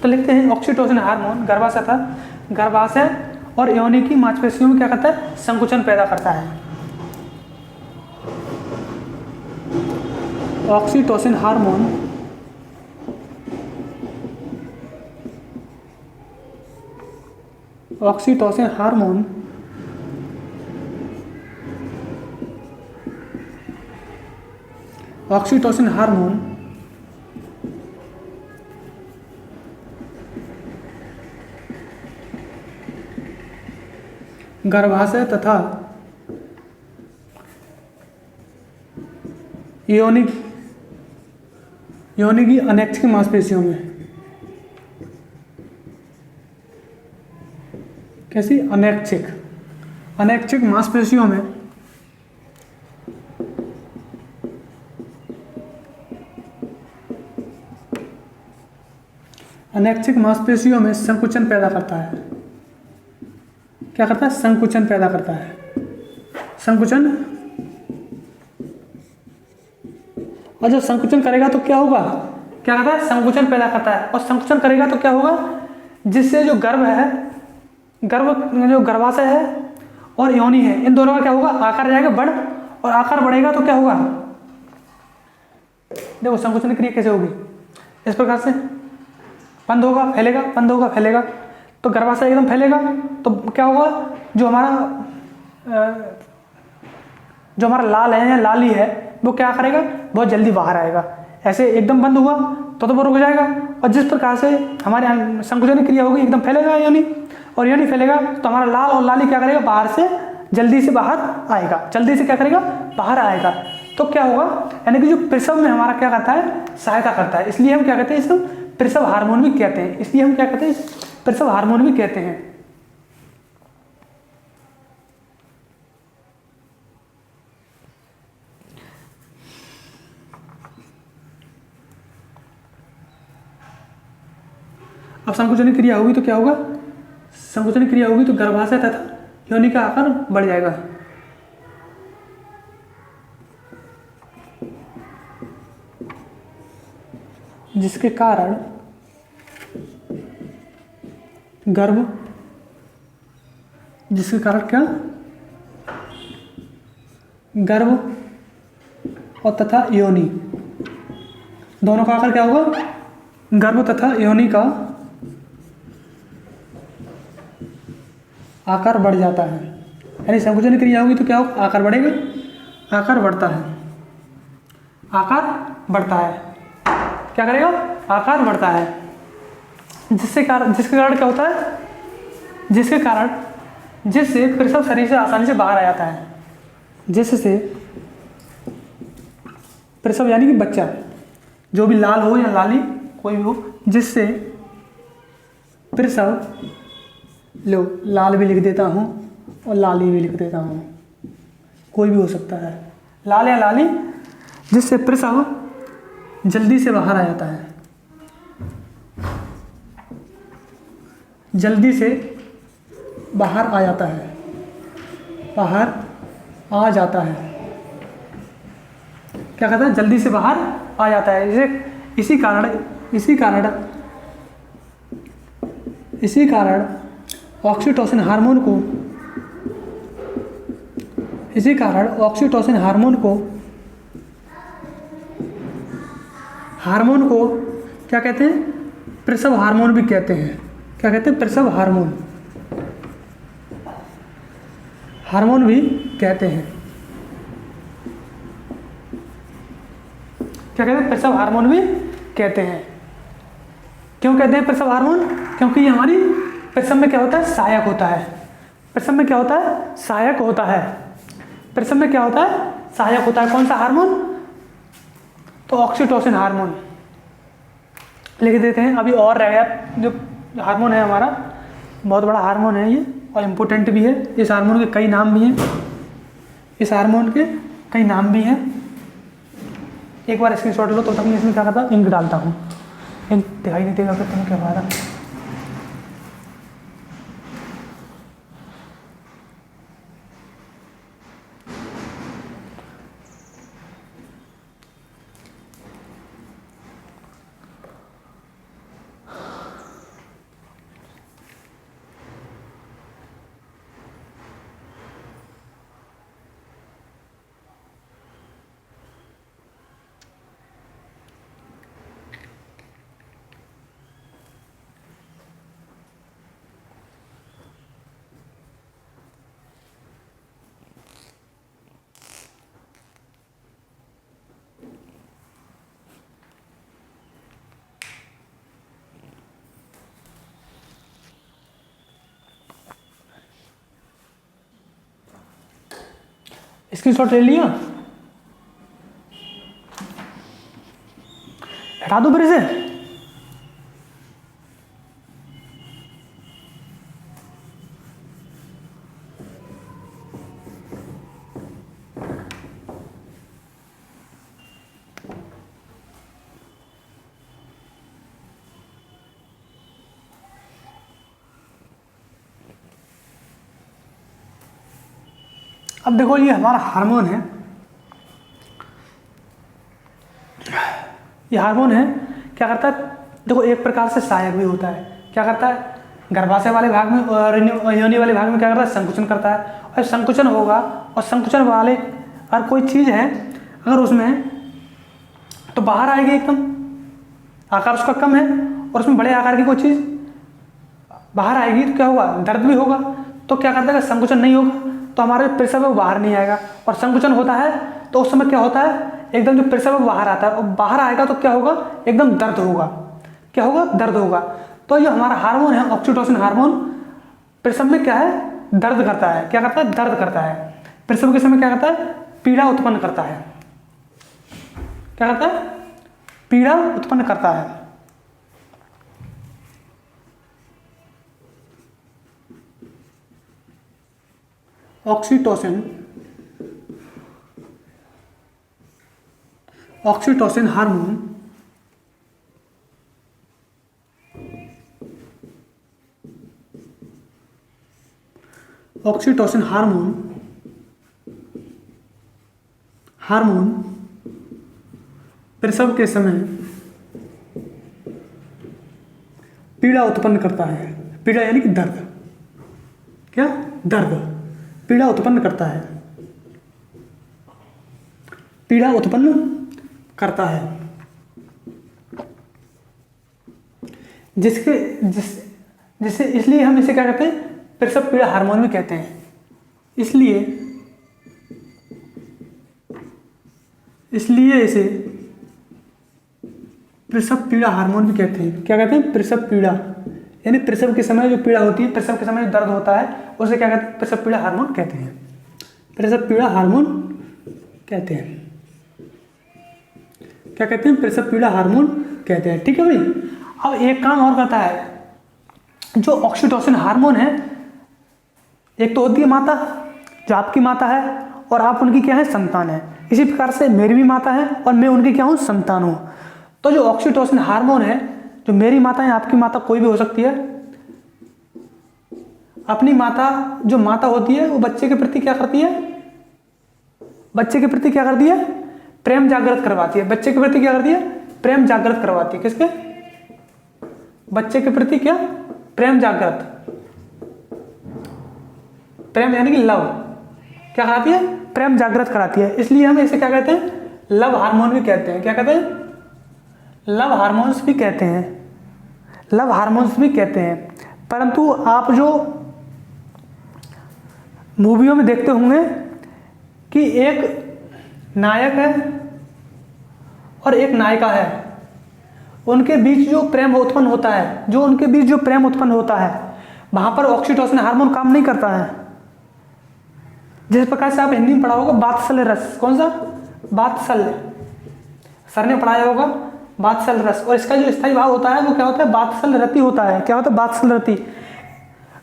तो लिखते हैं ऑक्सीटोसिन हार्मोन गर्भाशय और योनि की मांसपेशियों में क्या करता है, संकुचन पैदा करता है। ऑक्सीटोसिन हार्मोन गर्भाशय तथा योनि की अनैच्छिक मांसपेशियों में, कैसी, अनैच्छिक मांसपेशियों में संकुचन पैदा करता है। क्या करता है, संकुचन पैदा करता है, संकुचन। और जब संकुचन करेगा तो क्या होगा, क्या करता है, संकुचन पैदा करता है। और संकुचन करेगा तो क्या होगा, जिससे जो गर्भ है, जो गर्भाशय है और योनि है, इन दोनों का क्या होगा, आकार जाएगा बढ़, और आकार बढ़ेगा तो क्या होगा, देखो संकुचन क्रिया कैसे होगी, इस प्रकार से बंद होगा फैलेगा, बंद होगा फैलेगा, तो गर्भाशय एकदम फैलेगा तो क्या होगा, जो हमारा लाल है या लाली है वो क्या करेगा, बहुत जल्दी बाहर आएगा। ऐसे एकदम बंद हुआ तो वो रुक जाएगा, और जिस प्रकार से हमारे संकुचन क्रिया होगी एकदम फैलेगा योनि, और योनि फैलेगा तो हमारा लाल और लाली क्या करेगा, बाहर से जल्दी से बाहर आएगा, जल्दी से क्या करेगा, बाहर आएगा। तो क्या होगा, यानी कि जो प्रसव में हमारा क्या करता है, सहायता करता है, इसलिए हम क्या कहते हैं, इसको प्रसव हार्मोन भी कहते हैं, इसलिए हम क्या कहते हैं, प्रसव हार्मोन भी कहते हैं। अब संकुचन क्रिया होगी तो क्या होगा, संकुचन क्रिया होगी तो गर्भाशय तथा योनि का आकार बढ़ जाएगा। जिसके कारण क्या, गर्भ और तथा योनि दोनों का आकार क्या होगा, गर्भ तथा योनि का आकार बढ़ जाता है। यानी संकुचन क्रिया होगी तो क्या होगा, आकार बढ़ेगा, आकार बढ़ता है, आकार बढ़ता है, क्या करेगा, आकार बढ़ता है। जिसके कारण क्या होता है, जिससे प्रसव शरीर से आसानी से बाहर आ जाता है, जिससे प्रसव यानी कि बच्चा, जो भी लाल हो या लाली कोई भी हो, जिससे प्रसव, लो लाल भी लिख देता हूँ और लाली भी लिख देता हूँ, कोई भी हो सकता है, लाल या लाली, जिससे प्रसव जल्दी से बाहर आ जाता है, जल्दी से बाहर आ जाता है, बाहर आ जाता है, क्या कहता है, जल्दी से बाहर आ जाता है। इसी कारण ऑक्सीटोसिन हार्मोन को क्या कहते हैं, प्रसव हार्मोन भी कहते हैं। क्या कहते हैं, प्रसव हार्मोन भी कहते हैं। क्या कहते हैं, प्रसव हार्मोन भी कहते हैं। क्यों कहते हैं प्रसव हार्मोन, क्योंकि ये हमारी प्रसव में क्या होता है, सहायक होता है। प्रसव में क्या होता है, सहायक होता है। प्रसव में क्या होता है, सहायक होता है। कौन सा हार्मोन, तो ऑक्सीटोसिन हार्मोन लिख देते हैं। अभी और रह गया, जो हार्मोन है हमारा, बहुत बड़ा हार्मोन है ये और इम्पोर्टेंट भी है। इस हार्मोन के कई नाम भी हैं, एक बार स्क्रीनशॉट लो तो तक मैं इसमें क्या करता हूँ, इंक डालता हूँ। इंक दिखाई नहीं देगा फिर तुम्हें क्या फायदा। स्क्रीनशॉट ले लिया, हटा दो फिर इसे। अब देखो ये हमारा हार्मोन है, क्या करता है, देखो एक प्रकार से सहायक भी होता है। क्या करता है, गर्भाशय वाले भाग में और योनि वाले भाग में क्या करता है, संकुचन करता है। और संकुचन होगा और संकुचन वाले अगर कोई चीज़ है अगर उसमें, तो बाहर आएगी एकदम, आकार उसका कम है और उसमें बड़े आकार की कोई चीज़ बाहर आएगी तो क्या होगा, दर्द भी होगा। तो क्या करता है, संकुचन नहीं होगा तो हमारे प्रसव वो बाहर नहीं आएगा, और संकुचन होता है तो उस समय क्या होता है, एकदम जो प्रसव बाहर आता है और बाहर आएगा तो क्या होगा, एकदम दर्द होगा। क्या होगा, दर्द होगा। तो ये हमारा हार्मोन है ऑक्सीटोसिन हार्मोन, प्रसव में क्या है, दर्द करता है। क्या करता है, दर्द करता है। प्रसव के समय क्या करता है, पीड़ा उत्पन्न करता है। क्या करता है, पीड़ा उत्पन्न करता है। ऑक्सीटोसिन हार्मोन ऑक्सीटोसिन हार्मोन प्रसव के समय पीड़ा उत्पन्न करता है। पीड़ा यानी कि दर्द। क्या, दर्द, पीड़ा उत्पन्न करता है, पीड़ा उत्पन्न करता है। जिसे इसलिए हम इसे क्या कहते हैं, प्रसव पीड़ा हार्मोन भी कहते हैं। इसलिए इसे प्रसव पीड़ा हार्मोन भी कहते हैं। क्या कहते हैं, प्रसव पीड़ा, यानी प्रसव के समय जो पीड़ा होती है, प्रसव के समय जो दर्द होता है उसे क्या कहते हैं, प्रसव पीड़ा हार्मोन कहते हैं। प्रसव पीड़ा हार्मोन कहते हैं। क्या कहते हैं, प्रसव पीड़ा हार्मोन कहते हैं। ठीक है भाई। अब एक काम और करता है, जो ऑक्सीटोसिन हार्मोन है, एक तो होती है माता, जो आपकी माता है और आप उनकी क्या है, संतान है। इसी प्रकार से मेरी भी माता है और मैं उनकी क्या हूँ, संतान हूँ। तो जो ऑक्सीटोसिन हार्मोन है, जो मेरी माता है, आपकी माता कोई भी हो सकती है, अपनी माता, जो माता होती है वो बच्चे के प्रति क्या करती है, बच्चे के प्रति क्या करती है, प्रेम जागृत करवाती है। बच्चे के प्रति क्या करती है, प्रेम जागृत करवाती है। किसके, बच्चे के प्रति क्या, प्रेम जागृत, प्रेम यानी कि लव, क्या कराती है, प्रेम जागृत कराती है। इसलिए हम इसे क्या कहते हैं, लव हार्मोन भी कहते हैं। क्या कहते हैं, लव हार्मोन्स भी कहते हैं, लव हार्मोन्स भी कहते हैं। परंतु आप जो मूवियों में देखते होंगे कि एक नायक है और एक नायिका है, उनके बीच जो प्रेम उत्पन्न होता है, जो उनके बीच जो प्रेम उत्पन्न होता है, वहां पर ऑक्सीटोसिन हार्मोन काम नहीं करता है। जिस प्रकार से आप हिंदी में पढ़ा होगा वात्सल्य रस, कौन सा, वात्सल्य, सर ने पढ़ाया होगा वात्सल्य रस, और इसका जो स्थायी भाव होता है वो क्या होता है, वात्सल्य रति होता है। क्या होता है, वात्सल्य रति।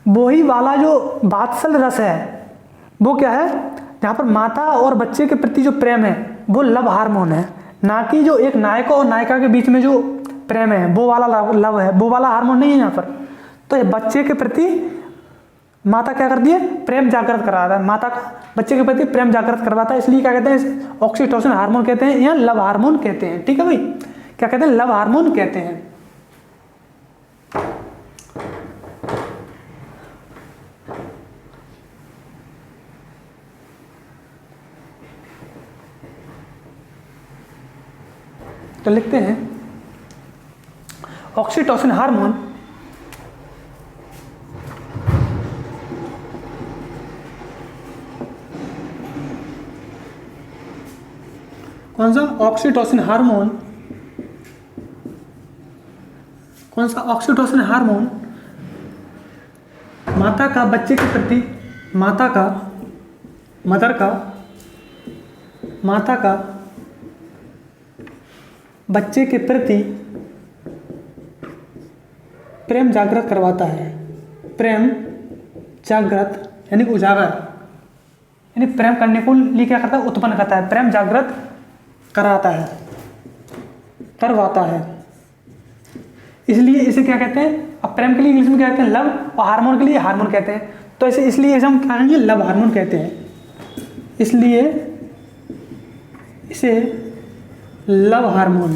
वही वाला जो वात्सल्य रस है वो क्या है, जहाँ पर माता और बच्चे के प्रति जो प्रेम है वो लव हार्मोन है, ना कि जो एक नायक और नायिका के बीच में जो प्रेम है वो वाला लव है, वो वाला हार्मोन नहीं है यहाँ पर। तो ये बच्चे के प्रति माता क्या करती है, प्रेम जागृत कराता है, माता का बच्चे के प्रति प्रेम जागृत करवाता है। इसलिए क्या कहते हैं, ऑक्सीटोसिन हार्मोन कहते हैं या लव हार्मोन कहते हैं। ठीक है भाई, क्या कहते हैं, लव हार्मोन कहते हैं। तो लिखते हैं ऑक्सीटोसिन हार्मोन कौन सा, ऑक्सीटोसिन हार्मोन, कौन सा, ऑक्सीटोसिन हार्मोन माता का बच्चे के प्रति, माता का, माता का बच्चे के प्रति प्रेम जागृत करवाता है। प्रेम जागृत यानी उजागर, यानी प्रेम करने को लिए क्या करता है, उत्पन्न करता है, प्रेम जागृत कराता है, करवाता है। इसलिए इसे क्या कहते हैं, अब प्रेम के लिए इंग्लिश में क्या कहते हैं, लव, और हार्मोन के लिए हार्मोन कहते हैं। तो इसे इसलिए हम क्या कहेंगे, लव हार्मोन कहते हैं। इसलिए इसे लव हार्मोन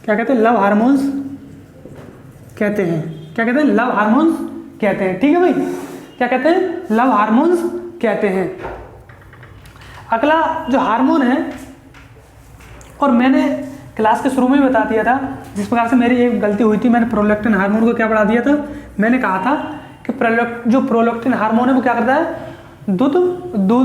क्या कहते हैं, लव हार्मोन्स कहते हैं। क्या कहते हैं, लव हार्मोन्स कहते हैं। ठीक है भाई, क्या कहते हैं, लव हार्मोन्स कहते हैं। अगला जो हार्मोन है, और मैंने क्लास के शुरू में ही बता दिया था, जिस प्रकार से मेरी एक गलती हुई थी, मैंने प्रोलैक्टिन हार्मोन को क्या पढ़ा दिया था, मैंने कहा था कि जो प्रोलैक्टिन हार्मोन है वो क्या करता है, दूध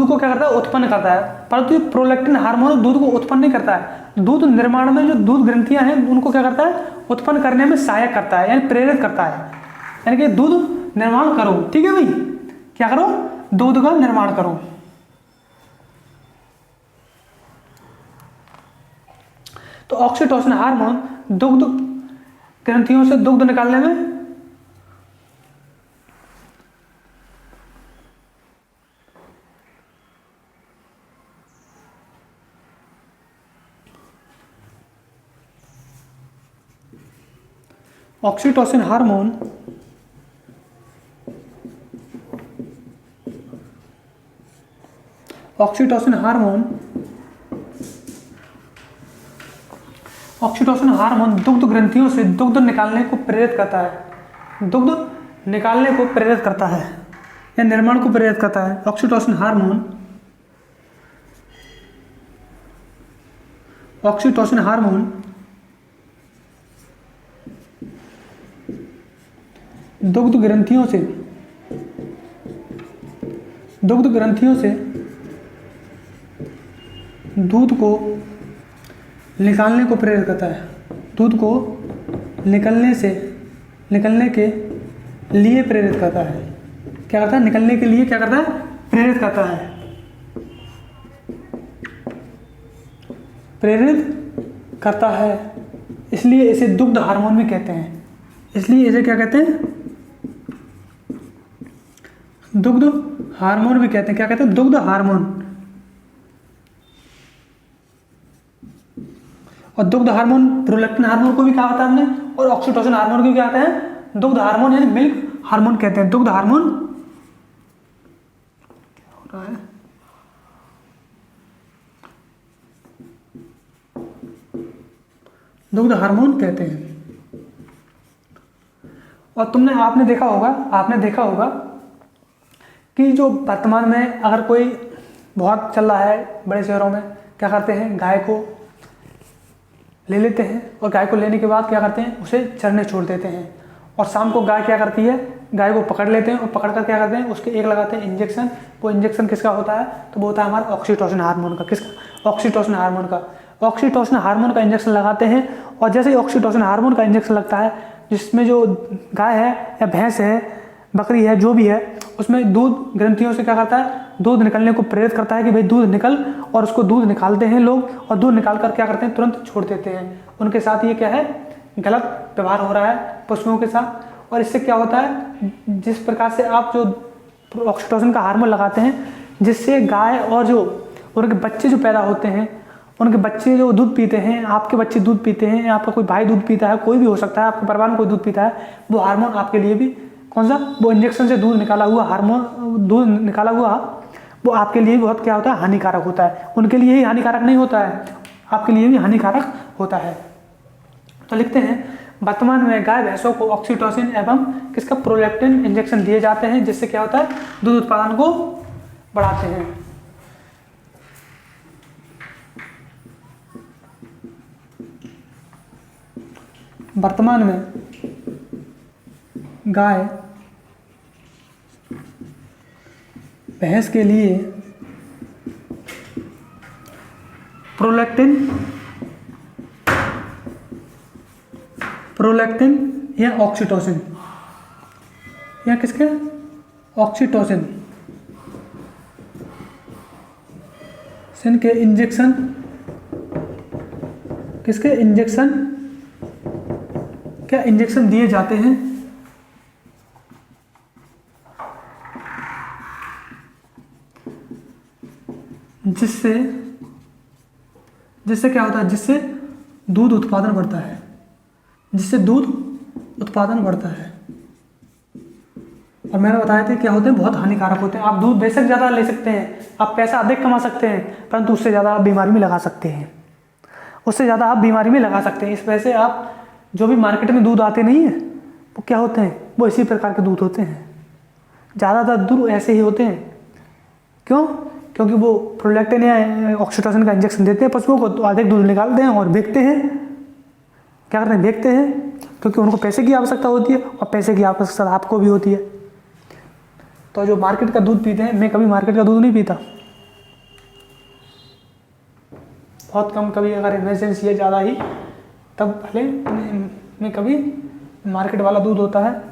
को क्या करता है, उत्पन्न करता है। परंतु ये प्रोलैक्टिन हार्मोन दूध को उत्पन्न नहीं करता है, दूध निर्माण में जो दूध ग्रंथियां हैं उनको क्या करता है, उत्पन्न करने में सहायक करता है, यानी प्रेरित करता है। यानी कि दूध निर्माण करो, ठीक है भाई, क्या करो, दूध का निर्माण करो। तो ऑक्सीटोसिन हार्मोन दुग्ध ग्रंथियों से दुग्ध निकालने में ऑक्सीटोसिन हार्मोन ऑक्सीटोसिन हार्मोन दुग्ध ग्रंथियों से दुग्ध निकालने को प्रेरित करता है, दुग्ध निकालने को प्रेरित करता है या निर्माण को प्रेरित करता है। ऑक्सीटोसिन हार्मोन दुग्ध ग्रंथियों से दूध को निकालने को प्रेरित करता है, दूध को निकलने के लिए प्रेरित करता है। क्या करता है, निकलने के लिए क्या करता है, प्रेरित करता है, प्रेरित करता है। इसलिए इसे दुग्ध हार्मोन भी कहते हैं। इसलिए इसे क्या कहते हैं, दुग्ध हार्मोन भी कहते हैं। क्या कहते हैं, दुग्ध हार्मोन। और दुग्ध हार्मोन प्रोलैक्टिन हार्मोन को भी कहा था हमने, और ऑक्सीटोसिन हार्मोन को भी कहते हैं दुग्ध हार्मोन, यानी मिल्क हार्मोन कहते हैं। दुग्ध हार्मोन क्या हो रहा है, दुग्ध हार्मोन कहते हैं। और आपने देखा होगा कि जो वर्तमान में अगर कोई बहुत चल रहा है बड़े शहरों में, क्या करते हैं, गाय को ले लेते हैं, और गाय को लेने के बाद क्या करते हैं, उसे चरने छोड़ देते हैं, और शाम को गाय क्या करती है, गाय को पकड़ लेते हैं, और पकड़ कर क्या करते हैं, उसके एक लगाते हैं इंजेक्शन। वो इंजेक्शन किसका होता है, तो वो होता है हमारा ऑक्सीटोसिन हार्मोन का। किसका, ऑक्सीटोसिन हार्मोन का। ऑक्सीटोसिन हार्मोन का इंजेक्शन लगाते हैं, और जैसे ही ऑक्सीटोसिन हार्मोन का इंजेक्शन लगता है, जिसमें जो गाय है या भैंस है, बकरी है, जो भी है, उसमें दूध ग्रंथियों से क्या करता है, दूध निकलने को प्रेरित करता है कि भाई दूध निकल, और उसको दूध निकालते हैं लोग, और दूध निकाल कर क्या करते हैं, तुरंत छोड़ देते हैं। उनके साथ ये क्या है, गलत व्यवहार हो रहा है पशुओं के साथ। और इससे क्या होता है, जिस प्रकार से आप जो ऑक्सीटोसिन का हार्मोन लगाते हैं, जिससे गाय और जो उनके बच्चे जो पैदा होते हैं, उनके बच्चे जो दूध पीते हैं, आपके बच्चे दूध पीते हैं, आपका कोई भाई दूध पीता है, कोई भी हो सकता है, आपके परिवार में कोई दूध पीता है, वो हार्मोन आपके लिए भी कौन सा, वो इंजेक्शन से दूध निकाला हुआ वो आपके लिए बहुत क्या होता है, हानिकारक होता है। उनके लिए ही हानिकारक नहीं होता है, आपके लिए भी हानिकारक होता है। तो लिखते हैं, वर्तमान में गाय भैंसों को ऑक्सीटोसिन एवं किसका, प्रोलैक्टिन इंजेक्शन दिए जाते हैं, जिससे क्या होता है, दूध उत्पादन को बढ़ाते हैं। वर्तमान में गाय भैंस के लिए प्रोलैक्टिन या ऑक्सीटोसिन या किसके, ऑक्सीटोसिन के इंजेक्शन, किसके इंजेक्शन, क्या इंजेक्शन दिए जाते हैं, जिससे क्या होता है, जिससे दूध उत्पादन बढ़ता है, और मैंने बताया था क्या होते हैं, बहुत हानिकारक होते हैं। आप दूध बेशक ज़्यादा ले सकते हैं, आप पैसा अधिक कमा सकते हैं, परंतु उससे ज़्यादा आप बीमारी में लगा सकते हैं। उससे ज़्यादा आप बीमारी में लगा सकते हैं। इस वजह से आप जो भी मार्केट में दूध आते नहीं है वो क्या होते हैं, वो इसी प्रकार के दूध होते हैं। ज़्यादातर दूध ऐसे ही होते हैं। क्यों? क्योंकि वो प्रोलैक्टिन या ऑक्सीटोसिन का इंजेक्शन देते हैं पशुओं को, तो अधिक दूध निकालते हैं और बेचते हैं। क्या करते हैं? बेचते हैं, क्योंकि उनको पैसे की आवश्यकता होती है और पैसे की आवश्यकता आपको भी होती है। तो जो मार्केट का दूध पीते हैं, मैं कभी मार्केट का दूध नहीं पीता, बहुत कम, कभी अगर इमरजेंसी है ज़्यादा ही तब भले मैं कभी मार्केट वाला दूध होता है,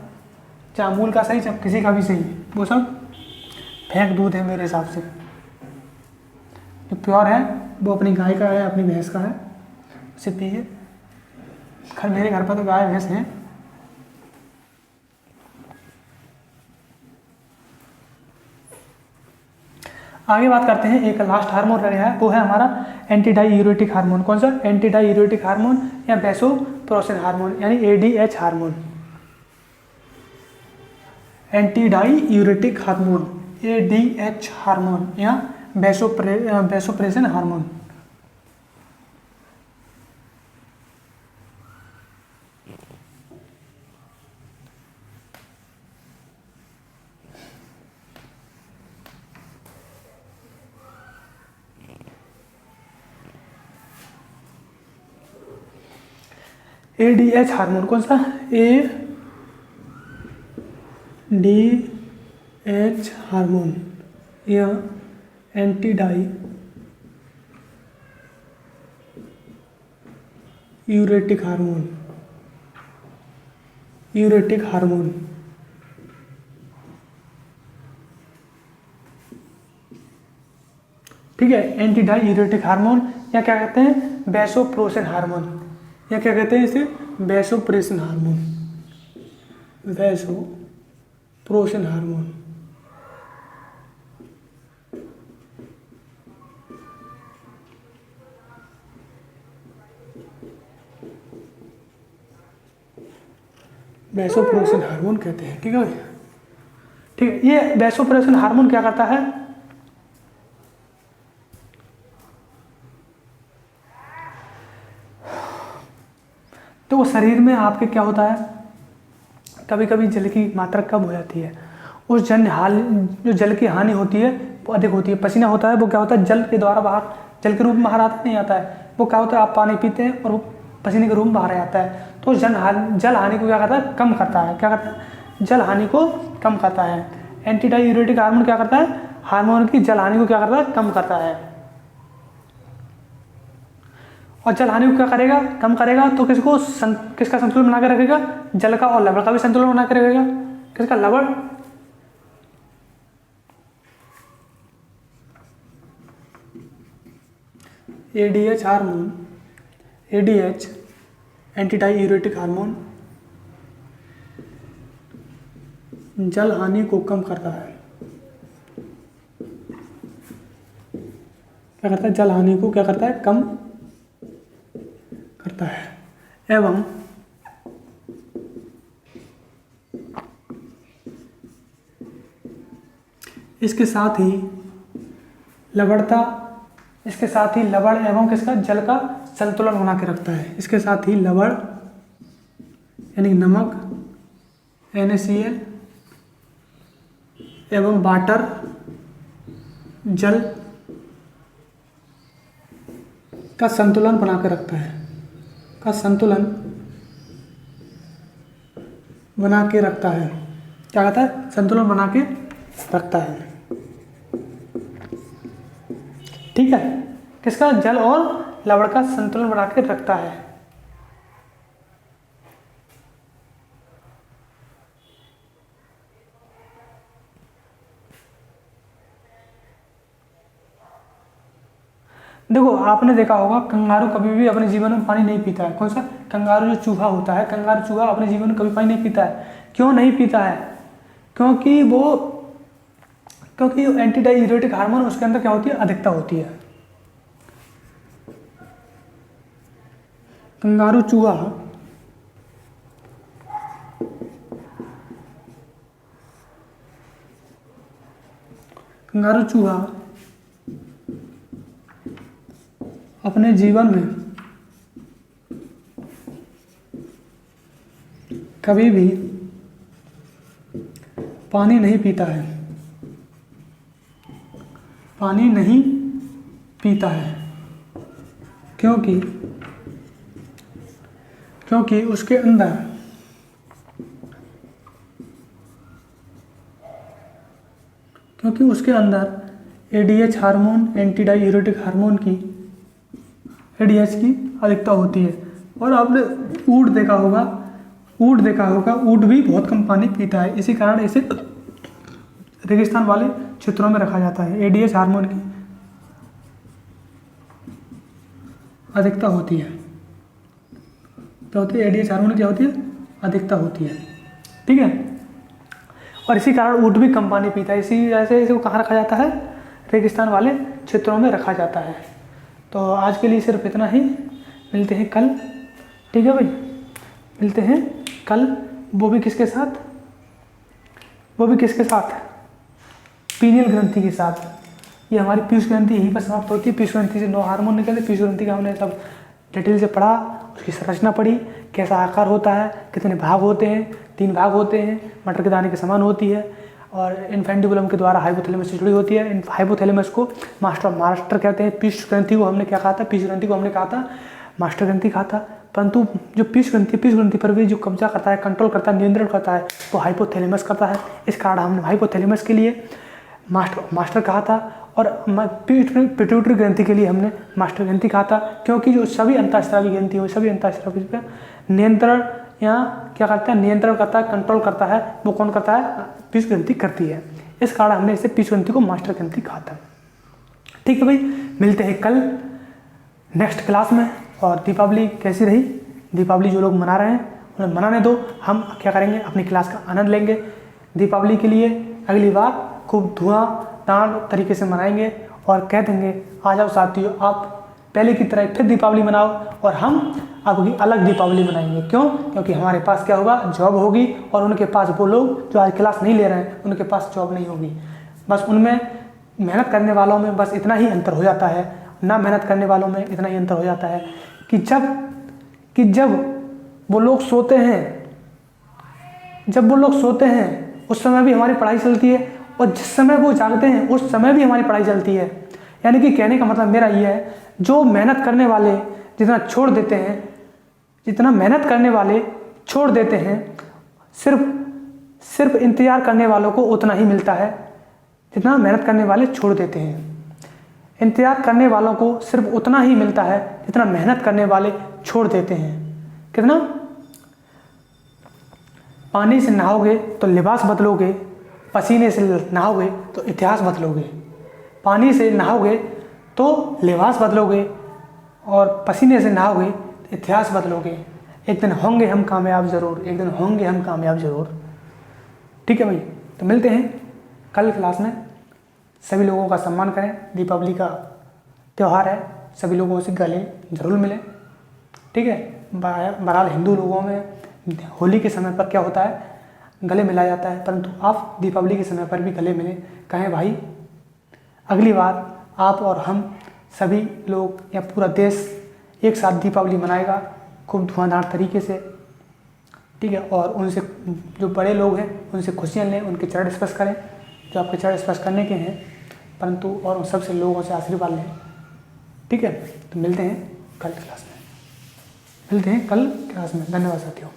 चाहे अमूल का सही चाहे किसी का भी सही, वो सब फेंक दूध है मेरे हिसाब से। जो प्योर है वो अपनी गाय का है, अपनी भैंस का है, उसे पिए। खैर मेरे घर पर तो गाय भैंस हैं। आगे बात करते हैं, एक लास्ट हार्मोन रह गया है, वो है हमारा एंटी डाईयूरेटिक हार्मोन। कौन सा? एंटी डाईयूरेटिक हार्मोन या वैसोप्रेसिन हार्मोन, यानी ADH hormone. Anti diuretic hormone, ADH hormone या वैसोप्रेसिन हार्मोन। एडीएच हार्मोन कौन सा? एडीएच हार्मोन या एंटी डाईयूरेटिक हार्मोन, यूरेटिक हार्मोन। ठीक है, एंटी डाईयूरेटिक हार्मोन या क्या कहते हैं? वैसोप्रेसिन हार्मोन, या क्या कहते हैं इसे? Vasopressin hormone, vasopressin hormone. Vasopressin hormone कहते हैं। ठीक है भाई, ठीक है। ये वैसोप्रेसिन हार्मोन क्या करता है? तो वो शरीर में आपके क्या होता है, कभी कभी जल की मात्रा कम हो जाती है, उस जो जल की हानि होती है वो अधिक होती है। पसीना होता है वो क्या होता है, जल के द्वारा बाहर, जल के रूप में बाहर आता नहीं आता है। वो क्या होता है, आप पानी पीते हैं और वो पसीने के रूप में बाहर आ जाता है। तो जल हानि को क्या करता है? कम करता है। क्या करता है? जल हानि को कम करता है। एंटी डाईयूरेटिक हार्मोन क्या करता है? हार्मोन की जल हानि को क्या करता है? कम करता है। और जल हानि को क्या करेगा? कम करेगा। तो किसका संतुलन बना के रखेगा? जल का और लवण का भी संतुलन बना के रखेगा। किसका? लवण। ADH hormone, ADH anti diuretic hormone जल हानि को कम करता है। क्या करता है? जल हानि को क्या करता है? कम करता है। एवं इसके साथ ही लवण एवं किसका? जल का संतुलन बना के रखता है। इसके साथ ही लवण यानी नमक, NaCl एवं वाटर, जल का संतुलन बना के रखता है। का संतुलन बना के रखता है। क्या कहता है? संतुलन बना के रखता है। ठीक है, किसका? जल और लवण का संतुलन बना के रखता है। देखो, आपने देखा होगा कंगारू कभी भी अपने जीवन में पानी नहीं पीता है। कौन सा? कंगारू जो चूहा होता है, कंगारू चूहा अपने जीवन में कभी पानी नहीं पीता है। क्यों नहीं पीता है? क्योंकि एंटी डाईयूरेटिक हार्मोन उसके अंदर क्या होती है? अधिकता होती है। कंगारू चूहा अपने जीवन में कभी भी पानी नहीं पीता है, पानी नहीं पीता है, क्योंकि उसके अंदर ADH hormone, anti diuretic hormone की, एडीएच की अधिकता होती है। और आपने ऊँट देखा होगा, ऊँट भी बहुत कम पानी पीता है। इसी कारण इसे रेगिस्तान वाले क्षेत्रों में रखा जाता है। एडीएच हार्मोन की अधिकता होती है, क्या होती है? एडीएच हार्मोन क्या होती है? अधिकता होती है, ठीक है। और इसी कारण ऊँट भी कम पानी पीता है। इसी वजह से इसको कहाँ रखा जाता है? रेगिस्तान वाले क्षेत्रों में रखा जाता है। तो आज के लिए सिर्फ इतना ही, मिलते हैं कल, ठीक है भाई, मिलते हैं कल। वो भी किसके साथ? पीनियल ग्रंथि के साथ। ये हमारी पीयूष ग्रंथि यहीं पर समाप्त होती है। पीयूष ग्रंथि से 9 हार्मोन निकलते। पीयूष ग्रंथि का हमने सब डिटेल से पढ़ा, उसकी संरचना पढ़ी, कैसा आकार होता है, कितने भाग होते हैं, 3 भाग होते हैं, मटर के दाने के समान होती है और इन्फेंडिबुलम के द्वारा हाइपोथैलेमस से जुड़ी होती है। इन हाइपोथैलेमस को मास्टर कहते हैं। पीयूष ग्रंथि को हमने क्या कहा था? पीयूष ग्रंथि को हमने कहा था मास्टर ग्रंथि कहा था, परंतु जो पीयूष ग्रंथि पर भी जो कब्जा करता है, कंट्रोल करता है, नियंत्रण करता है, वो हाइपोथैलेमस करता है। इस कारण हमने हाइपोथैलेमस के लिए मास्टर कहा था और पिट्यूटरी ग्रंथि के लिए हमने मास्टर ग्रंथि कहा था, क्योंकि जो सभी अंतःस्रावी ग्रंथि हो, सभी अंतःस्रावी का नियंत्रण या क्या करता है? नियंत्रण करता है, कंट्रोल करता है, वो कौन करता है? पीयूष ग्रंथि करती है। इस कारण हमने इसे पीयूष ग्रंथि को मास्टर ग्रंथि कहा था, ठीक है भाई। मिलते हैं कल नेक्स्ट क्लास में। और दीपावली कैसी रही? दीपावली जो लोग मना रहे हैं उन्हें मनाने दो, हम क्या करेंगे? अपनी क्लास का आनंद लेंगे। दीपावली के लिए अगली बार खूब धुआंधार तरीके से मनाएंगे और कह देंगे आ जाओ साथियों, आप पहले की तरह फिर दीपावली मनाओ और हम आपकी अलग दीपावली मनाएंगे। क्यों? क्योंकि हमारे पास क्या होगा? जॉब होगी और उनके पास, वो लोग जो आज क्लास नहीं ले रहे हैं उनके पास जॉब नहीं होगी। बस उनमें मेहनत करने वालों में बस इतना ही अंतर हो जाता है, ना मेहनत करने वालों में इतना ही अंतर हो जाता है कि जब वो लोग सोते हैं उस समय भी हमारी पढ़ाई चलती है और जिस समय वो जागते हैं उस समय भी हमारी पढ़ाई चलती है। यानी कि कहने का मतलब मेरा ये है, जो मेहनत करने वाले जितना मेहनत करने वाले छोड़ देते हैं, सिर्फ इंतजार करने वालों को उतना ही मिलता है जितना मेहनत करने वाले छोड़ देते हैं। इंतजार करने वालों को सिर्फ उतना ही मिलता है जितना मेहनत करने वाले छोड़ देते हैं। कितना? पानी से नहाओगे तो लिबास बदलोगे, पसीने से नहाओगे तो इतिहास बदलोगे। पानी से नहाओगे तो लिबास बदलोगे और पसीने से नहाओगे तो इतिहास बदलोगे। एक दिन होंगे हम कामयाब ज़रूर, एक दिन होंगे हम कामयाब ज़रूर, ठीक है भाई। तो मिलते हैं कल क्लास में। सभी लोगों का सम्मान करें, दीपावली का त्यौहार है, सभी लोगों से गले ज़रूर मिलें, ठीक है। बहरहाल हिंदू लोगों में होली के समय पर क्या होता है? गले मिलाया जाता है, परंतु आप दीपावली के समय पर भी गले मिलें। कहें भाई अगली बार आप और हम सभी लोग या पूरा देश एक साथ दीपावली मनाएगा खूब धुआंधार तरीके से, ठीक है। और उनसे जो बड़े लोग हैं उनसे खुशियाँ लें, उनके चरण स्पर्श करें जो आपके चरण स्पर्श करने के हैं, परंतु और उन सबसे लोगों से आशीर्वाद लें, ठीक है। तो मिलते हैं कल क्लास में, धन्यवाद साथियों।